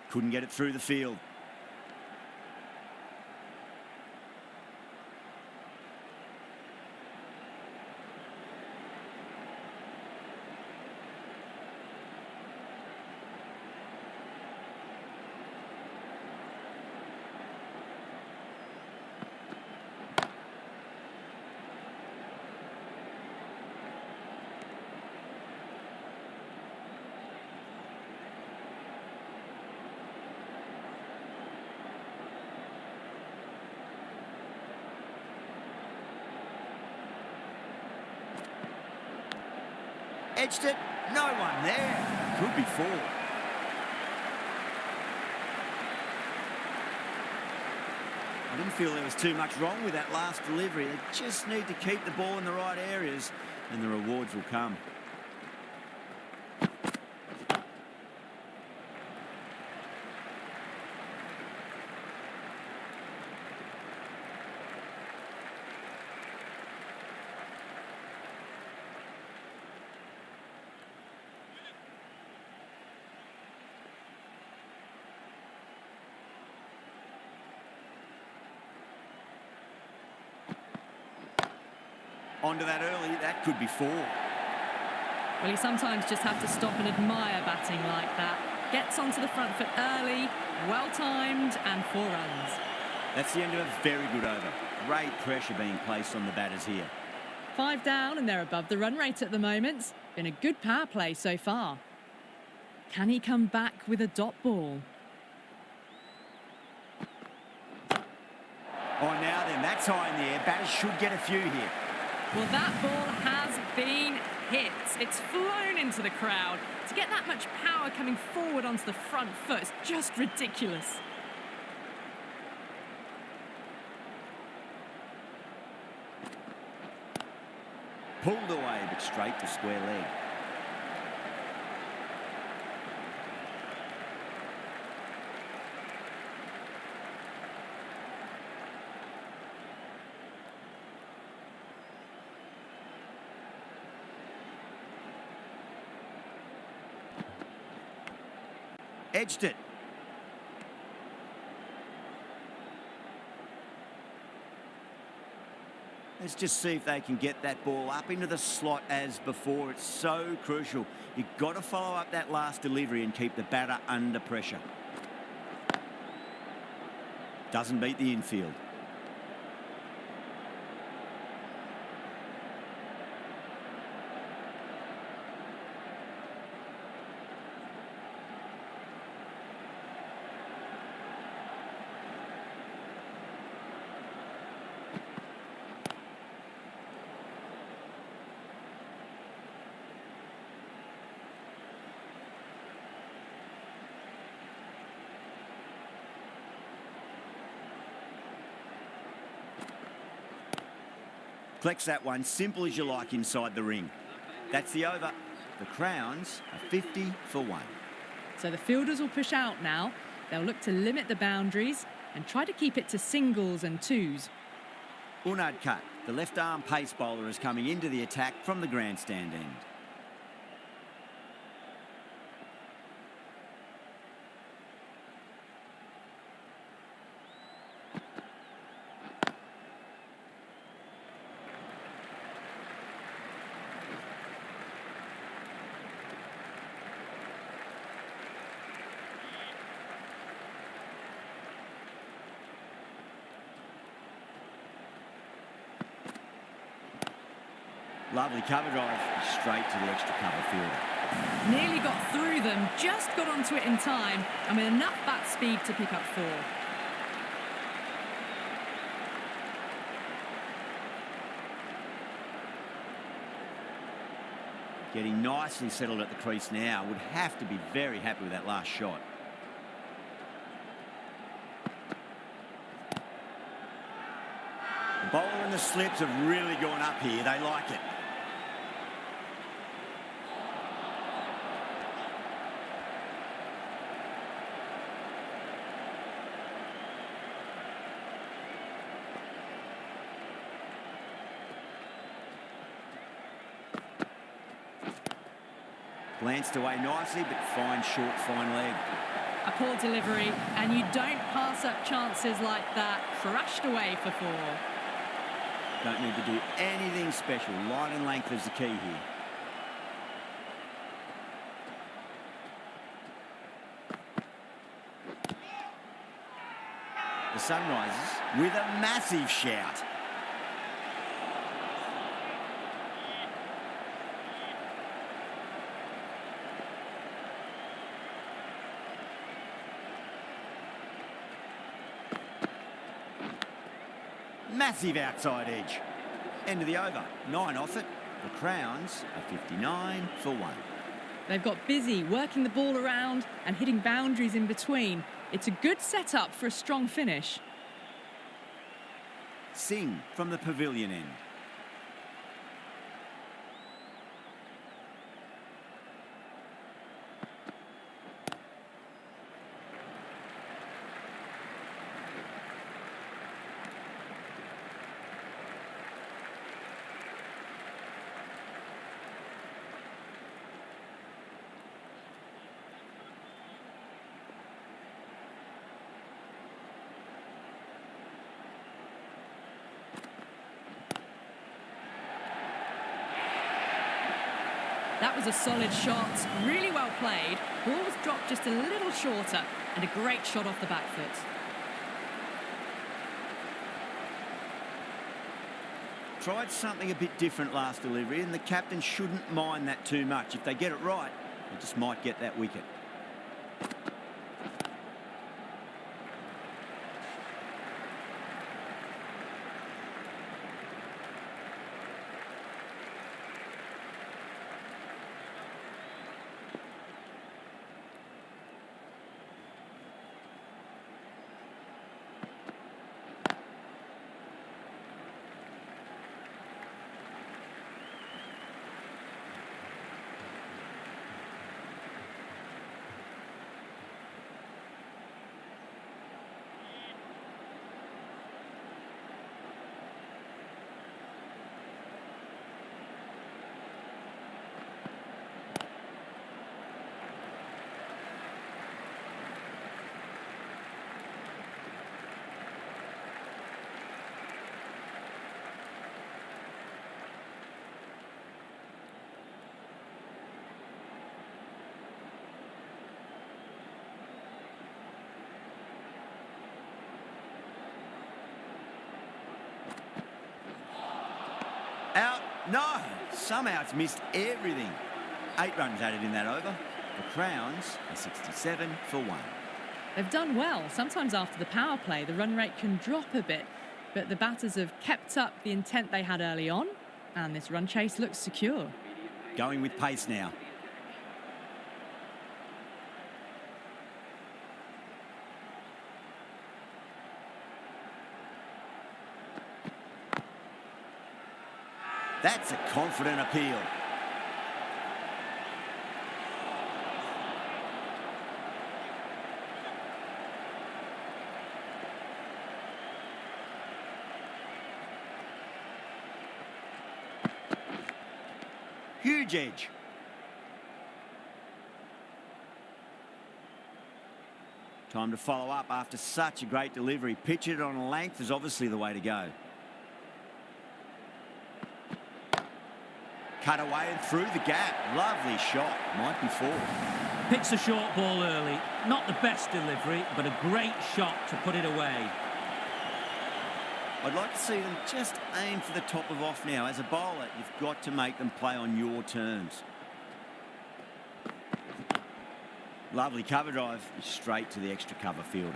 Couldn't get it through the field. Edged it, no one there. Could be 4. I didn't feel there was too much wrong with that last delivery. They just need to keep the ball in the right areas and the rewards will come. Onto that early, that could be 4. Well, you sometimes just have to stop and admire batting like that. Gets onto the front foot early, well timed, and 4 runs. That's the end of a very good over. Great pressure being placed on the batters here. 5 down and they're above the run rate at the moment. Been a good power play so far. Can he come back with a dot ball? Oh, now then, that's high in the air. Batters should get a few here. Well, that ball has been hit. It's flown into the crowd. To get that much power coming forward onto the front foot is just ridiculous. Pulled away, but straight to square leg. Edged it. Let's just see if they can get that ball up into the slot as before. It's so crucial. You've got to follow up that last delivery and keep the batter under pressure. Doesn't beat the infield. Collects that one, simple as you like inside the ring. That's the over. The Crowns are 50 for 1. So the fielders will push out now. They'll look to limit the boundaries and try to keep it to singles and 2s. Unad Cut, the left-arm pace bowler, is coming into the attack from the grandstand end. Lovely cover drive, straight to the extra cover fielder. Nearly got through them, just got onto it in time, and with enough bat speed to pick up 4. Getting nicely settled at the crease now. Would have to be very happy with that last shot. The bowler and the slips have really gone up here. They like it. Glanced away nicely, but fine short, fine leg. A poor delivery, and you don't pass up chances like that. Crashed away for 4. Don't need to do anything special. Line and length is the key here. The Sunrisers with a massive shout. Massive outside edge. End of the over. 9 off it. The Crowns are 59 for 1. They've got busy working the ball around and hitting boundaries in between. It's a good setup for a strong finish. Singh from the pavilion end. That was a solid shot, really well played. Ball was dropped just a little shorter, and a great shot off the back foot. Tried something a bit different last delivery, and the captain shouldn't mind that too much. If they get it right, they just might get that wicket. Out. No. Somehow it's missed everything. 8 runs added in that over. The Crowns are 67 for 1. They've done well. Sometimes after the power play, the run rate can drop a bit, but the batters have kept up the intent they had early on, and this run chase looks secure. Going with pace now. That's a confident appeal. Huge edge. Time to follow up after such a great delivery. Pitch it on length is obviously the way to go. Cut away and through the gap. Lovely shot. Might be 4. Picks a short ball early. Not the best delivery, but a great shot to put it away. I'd like to see them just aim for the top of off now. As a bowler, you've got to make them play on your terms. Lovely cover drive. Straight to the extra cover fielder.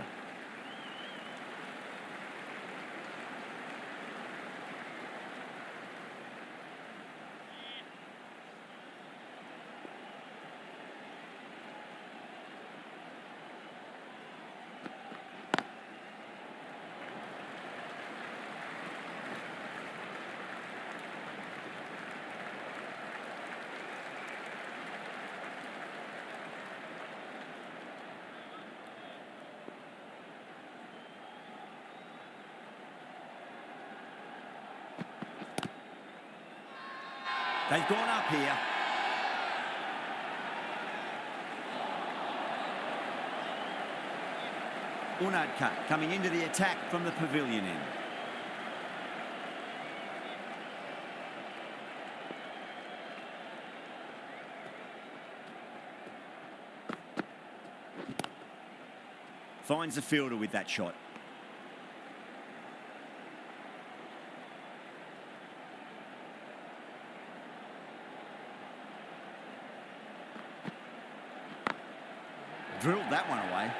They've gone up here. Unadka coming into the attack from the pavilion end. Finds the fielder with that shot. Drilled that one away.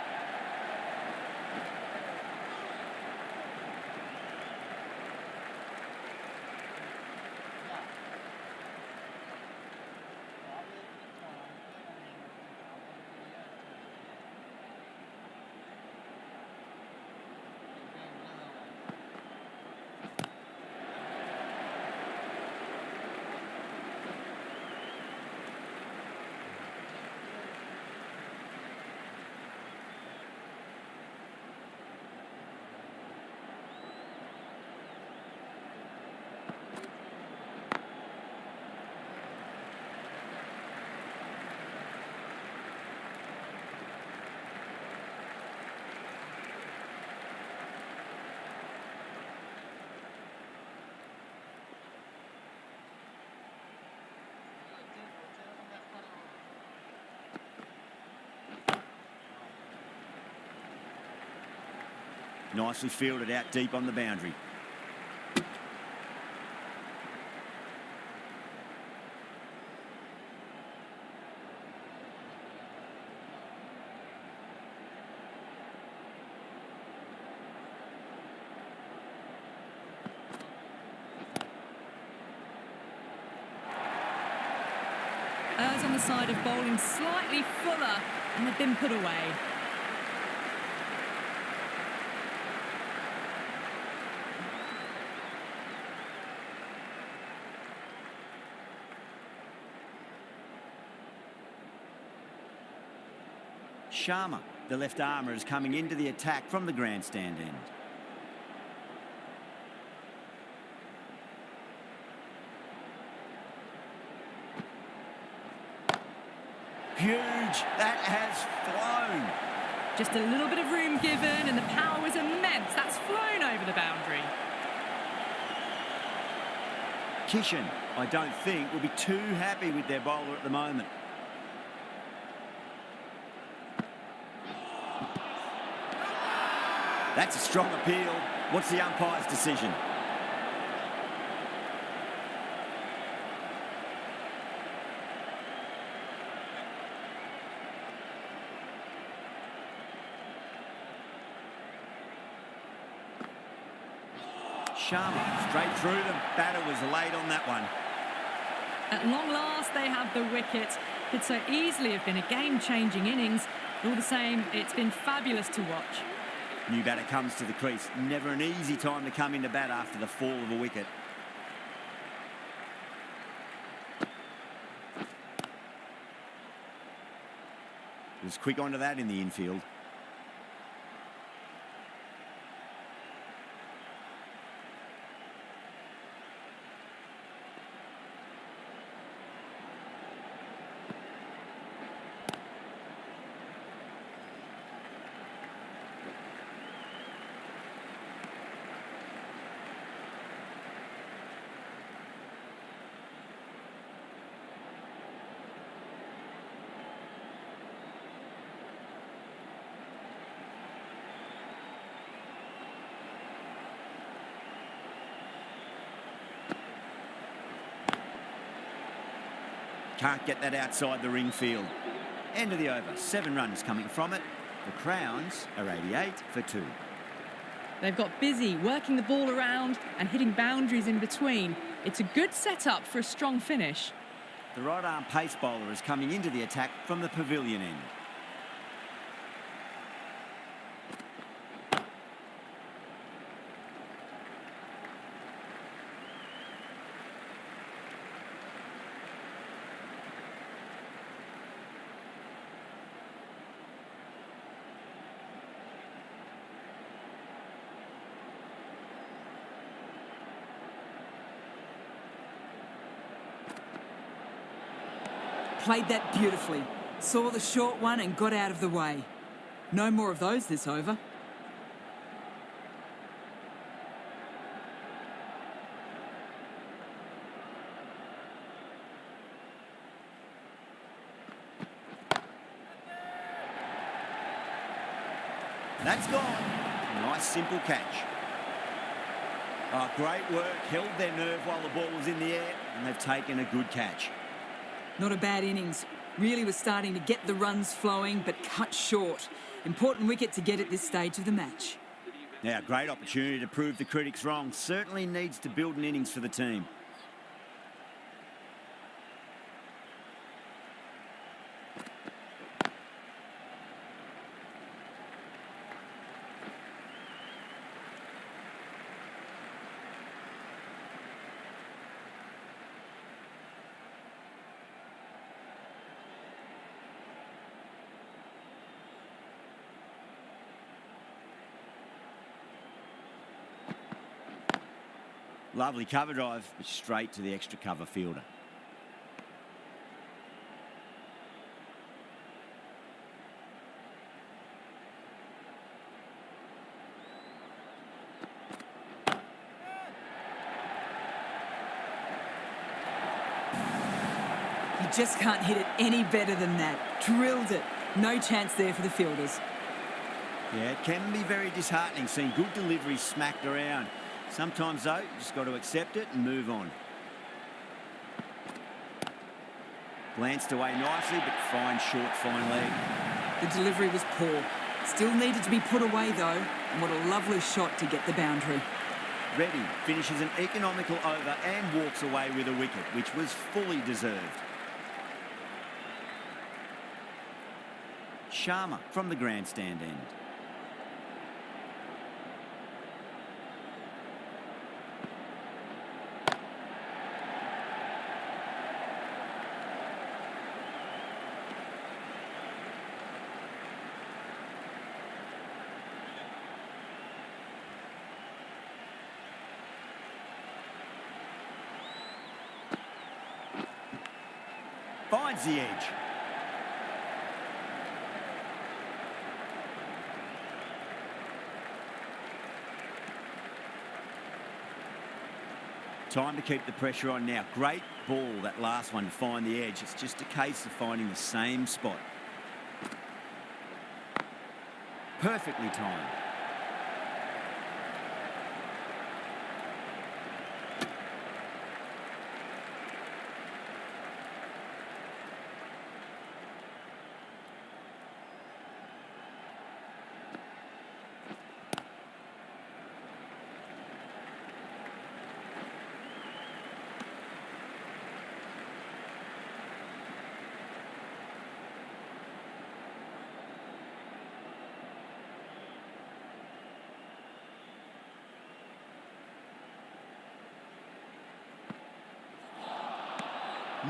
Nicely fielded out deep on the boundary. Errs on the side of bowling slightly fuller, and they've been put away. Sharma, the left armour, is coming into the attack from the grandstand end. Huge. That has flown. Just a little bit of room given, and the power was immense. That's flown over the boundary. Kishan, I don't think, will be too happy with their bowler at the moment. That's a strong appeal. What's the umpire's decision? Sharma, straight through them. Batter was late on that one. At long last, they have the wicket. Could so easily have been a game-changing innings. All the same, it's been fabulous to watch. New batter comes to the crease. Never an easy time to come into bat after the fall of a wicket. Was quick onto that in the infield. Can't get that outside the ring field. End of the over. 7 runs coming from it. The Crowns are 88 for 2. They've got busy working the ball around and hitting boundaries in between. It's a good setup for a strong finish. The right-arm pace bowler is coming into the attack from the pavilion end. Played that beautifully. Saw the short one and got out of the way. No more of those this over. That's gone. Nice simple catch. Oh, great work. Held their nerve while the ball was in the air, and they've taken a good catch. Not a bad innings. Really was starting to get the runs flowing, but cut short. Important wicket to get at this stage of the match. Now, great opportunity to prove the critics wrong. Certainly needs to build an innings for the team. Lovely cover drive, but straight to the extra cover fielder. You just can't hit it any better than that. Drilled it. No chance there for the fielders. Yeah, it can be very disheartening seeing good delivery smacked around. Sometimes, though, you just got to accept it and move on. Glanced away nicely, but fine leg. The delivery was poor. Still needed to be put away, though. And what a lovely shot to get the boundary. Reddy finishes an economical over and walks away with a wicket, which was fully deserved. Sharma from the grandstand end. Finds the edge. Time to keep the pressure on now. Great ball, that last one, to find the edge. It's just a case of finding the same spot. Perfectly timed.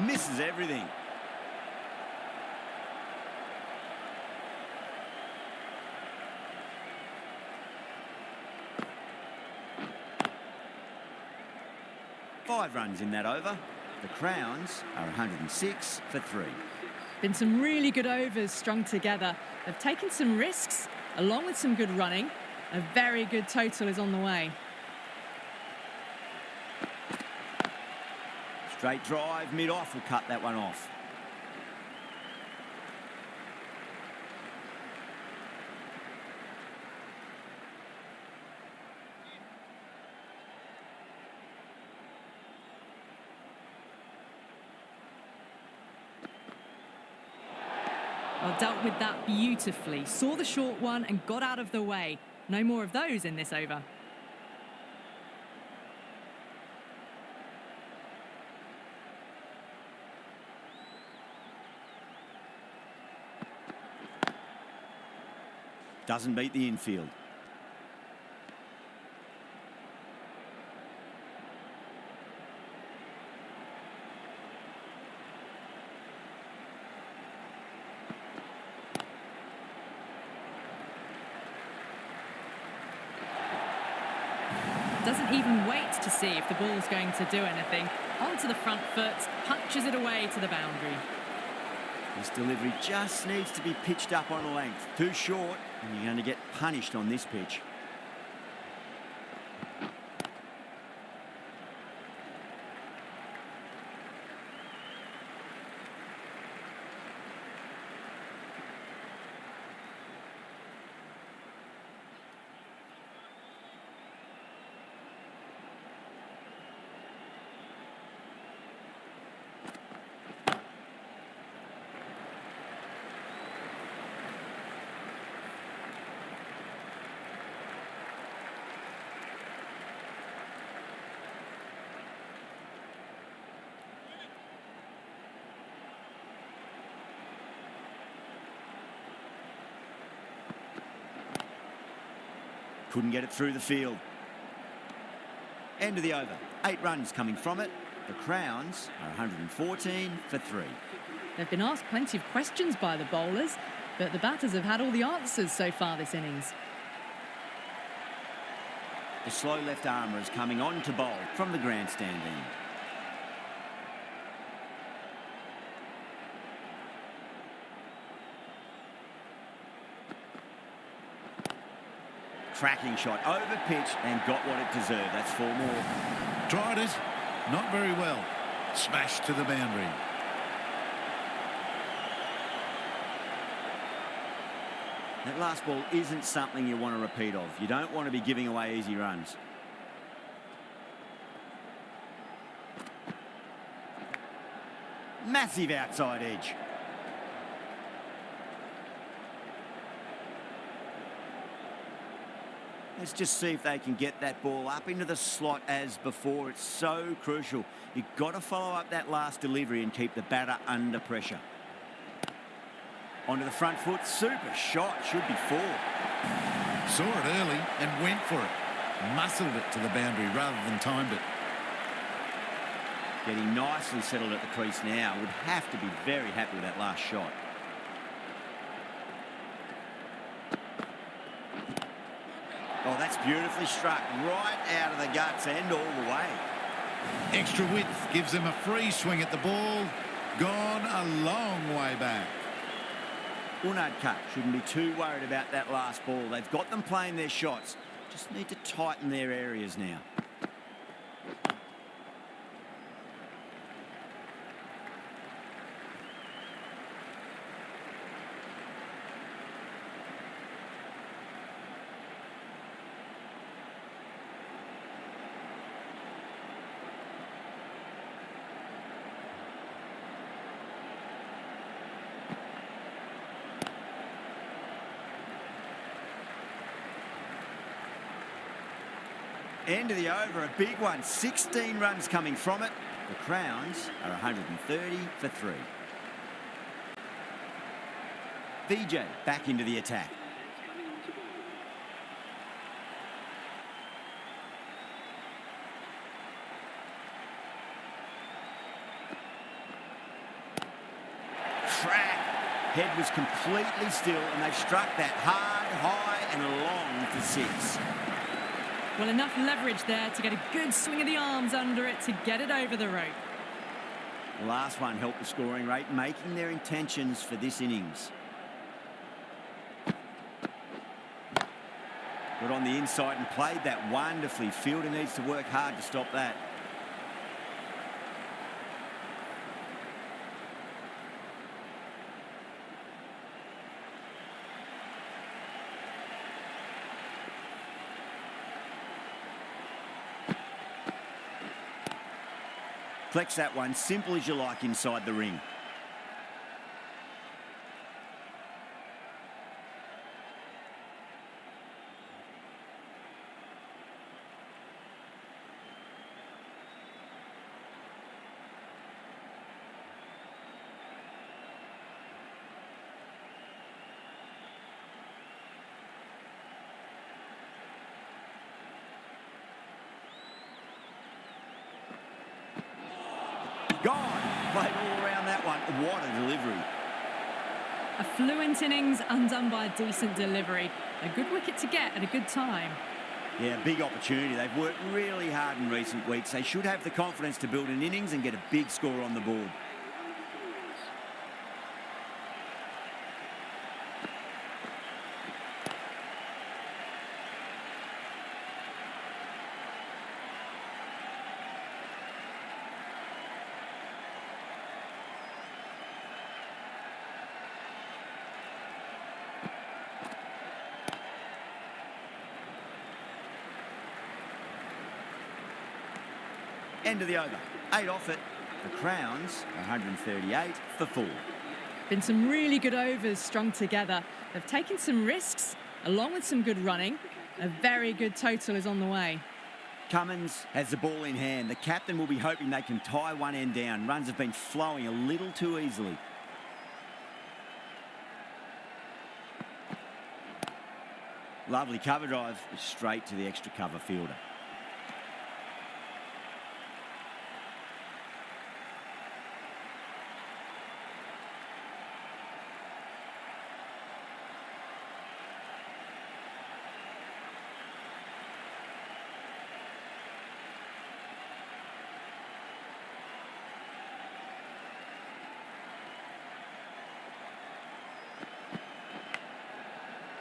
Misses everything. Five runs in that over. The Crowns are 106 for 3. Been some really good overs strung together. They've taken some risks, along with some good running. A very good total is on the way. Straight drive, mid-off will cut that one off. Well, dealt with that beautifully. Saw the short one and got out of the way. No more of those in this over. Doesn't beat the infield. Doesn't even wait to see if the ball's going to do anything. Onto the front foot, punches it away to the boundary. This delivery just needs to be pitched up on length. Too short, and you're going to get punished on this pitch. Couldn't get it through the field. End of the over. 8 runs coming from it. The Crowns are 114 for 3. They've been asked plenty of questions by the bowlers, but the batters have had all the answers so far this innings. The slow left armour is coming on to bowl from the grandstand end. Cracking shot, over pitch and got what it deserved. That's 4 more. Tried it. Not very well. Smashed to the boundary. That last ball isn't something you want to repeat of. You don't want to be giving away easy runs. Massive outside edge. Let's just see if they can get that ball up into the slot as before. It's so crucial. You've got to follow up that last delivery and keep the batter under pressure. Onto the front foot. Super shot. Should be four. Saw it early and went for it. Muscled it to the boundary rather than timed it. Getting nicely settled at the crease now. Would have to be very happy with that last shot. Oh, that's beautifully struck. Right out of the guts and all the way. Extra width gives them a free swing at the ball. Gone a long way back. Unad Cut shouldn't be too worried about that last ball. They've got them playing their shots. Just need to tighten their areas now. End of the over, a big one. 16 runs coming from it. The Crowns are 130 for 3. VJ back into the attack. Crack. Head was completely still and they've struck that hard, high and long for 6. Well, enough leverage there to get a good swing of the arms under it to get it over the rope. The last one helped the scoring rate, making their intentions for this innings. Got on the inside and played that wonderfully. Fielder needs to work hard to stop that. Flex that one, simple as you like inside the ring. Gone. Played all around that one. What a delivery. A fluent innings undone by a decent delivery. A good wicket to get at a good time. Yeah, big opportunity. They've worked really hard in recent weeks. They should have the confidence to build an innings and get a big score on the board. End of the over. 8 off it. The Crowns, 138 for 4. Been some really good overs strung together. They've taken some risks, along with some good running. A very good total is on the way. Cummins has the ball in hand. The captain will be hoping they can tie one end down. Runs have been flowing a little too easily. Lovely cover drive, straight to the extra cover fielder.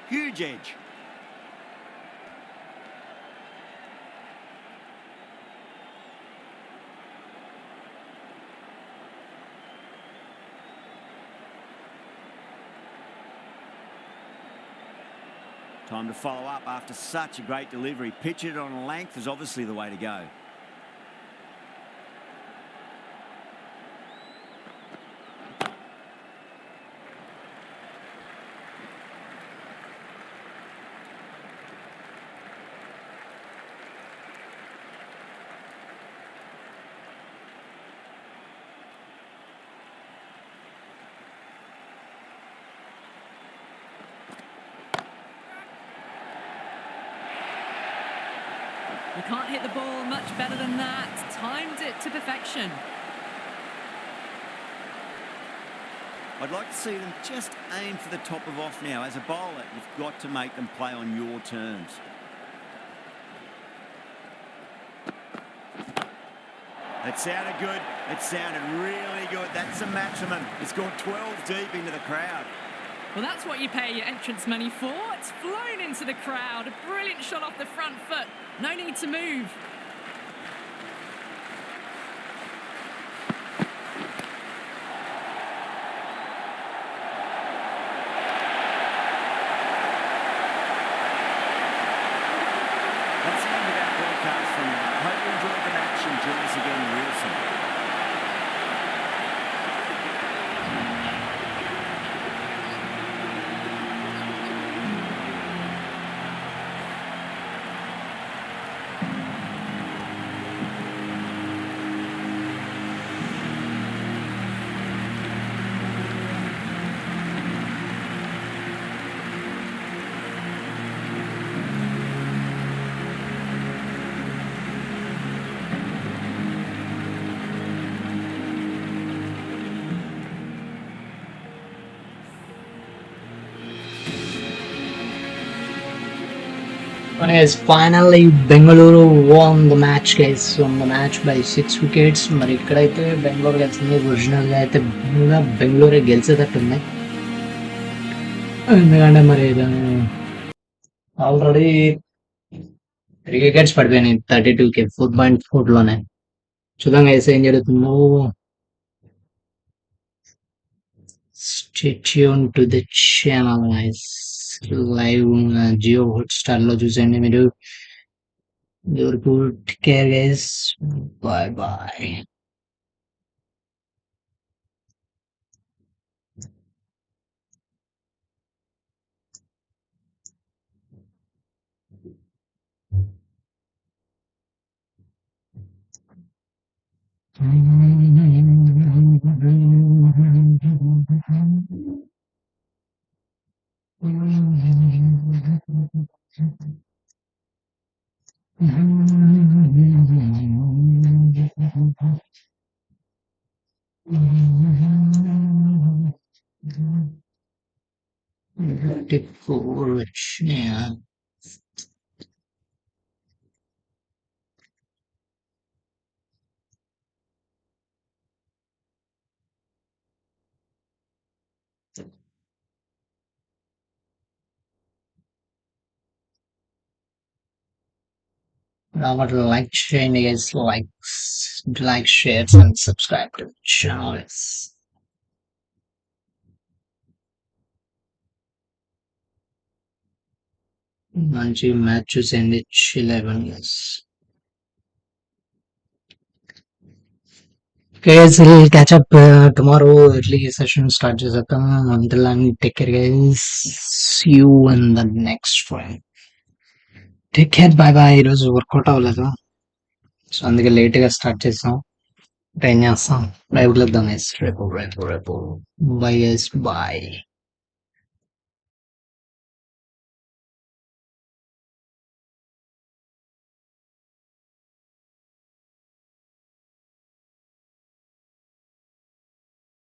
Huge edge. Time to follow up after such a great delivery. Pitch it on length is obviously the way to go. You can't hit the ball much better than that. Timed it to perfection. I'd like to see them just aim for the top of off now. As a bowler, you've got to make them play on your terms. It sounded good. It sounded really good. That's the maximum. It's gone 12 deep into the crowd. Well, that's what you pay your entrance money for. It's flown into the crowd. A brilliant shot off the front foot. No need to move. That's the end of our broadcast from now. I hope you enjoyed the match and join us again real soon. Guys, finally Bengaluru won the match, guys. Won the match by 6 wickets. మరి ఇక్కడైతే బెంగళూరు గెలిచింది. Original గా అయితే బెంగళూరు గెలిచేటట్టుంది. ఎందుకంటే మరి already 3 wickets పడిపోయినాయి 32కి 4.4 లోనే. చూద్దాం గైస్ ఏం జరుగుతుందో. Stay tuned to the channel, guys. Live Jio Hotstar లో చూసండి మీరు. Take care guys. Bye bye. వచ్చినాయా? like చేయండి guys, like, shares and subscribe to the channel. మంచి మ్యాచ్ చూసేయండి. చిల్ అయిపోయింది guys. Okay guys, we'll catch up tomorrow early session start చేసేద్దాం. Until then, take care guys. See you in the next one. Take care, bye bye. ఈరోజు work out అవ్వలేదు, so అందుకే లేట్గా start చేసాం. Train చేస్తాం. రేపు కలుద్దాం గైస్. రేపు బై గైస్. బాయ్.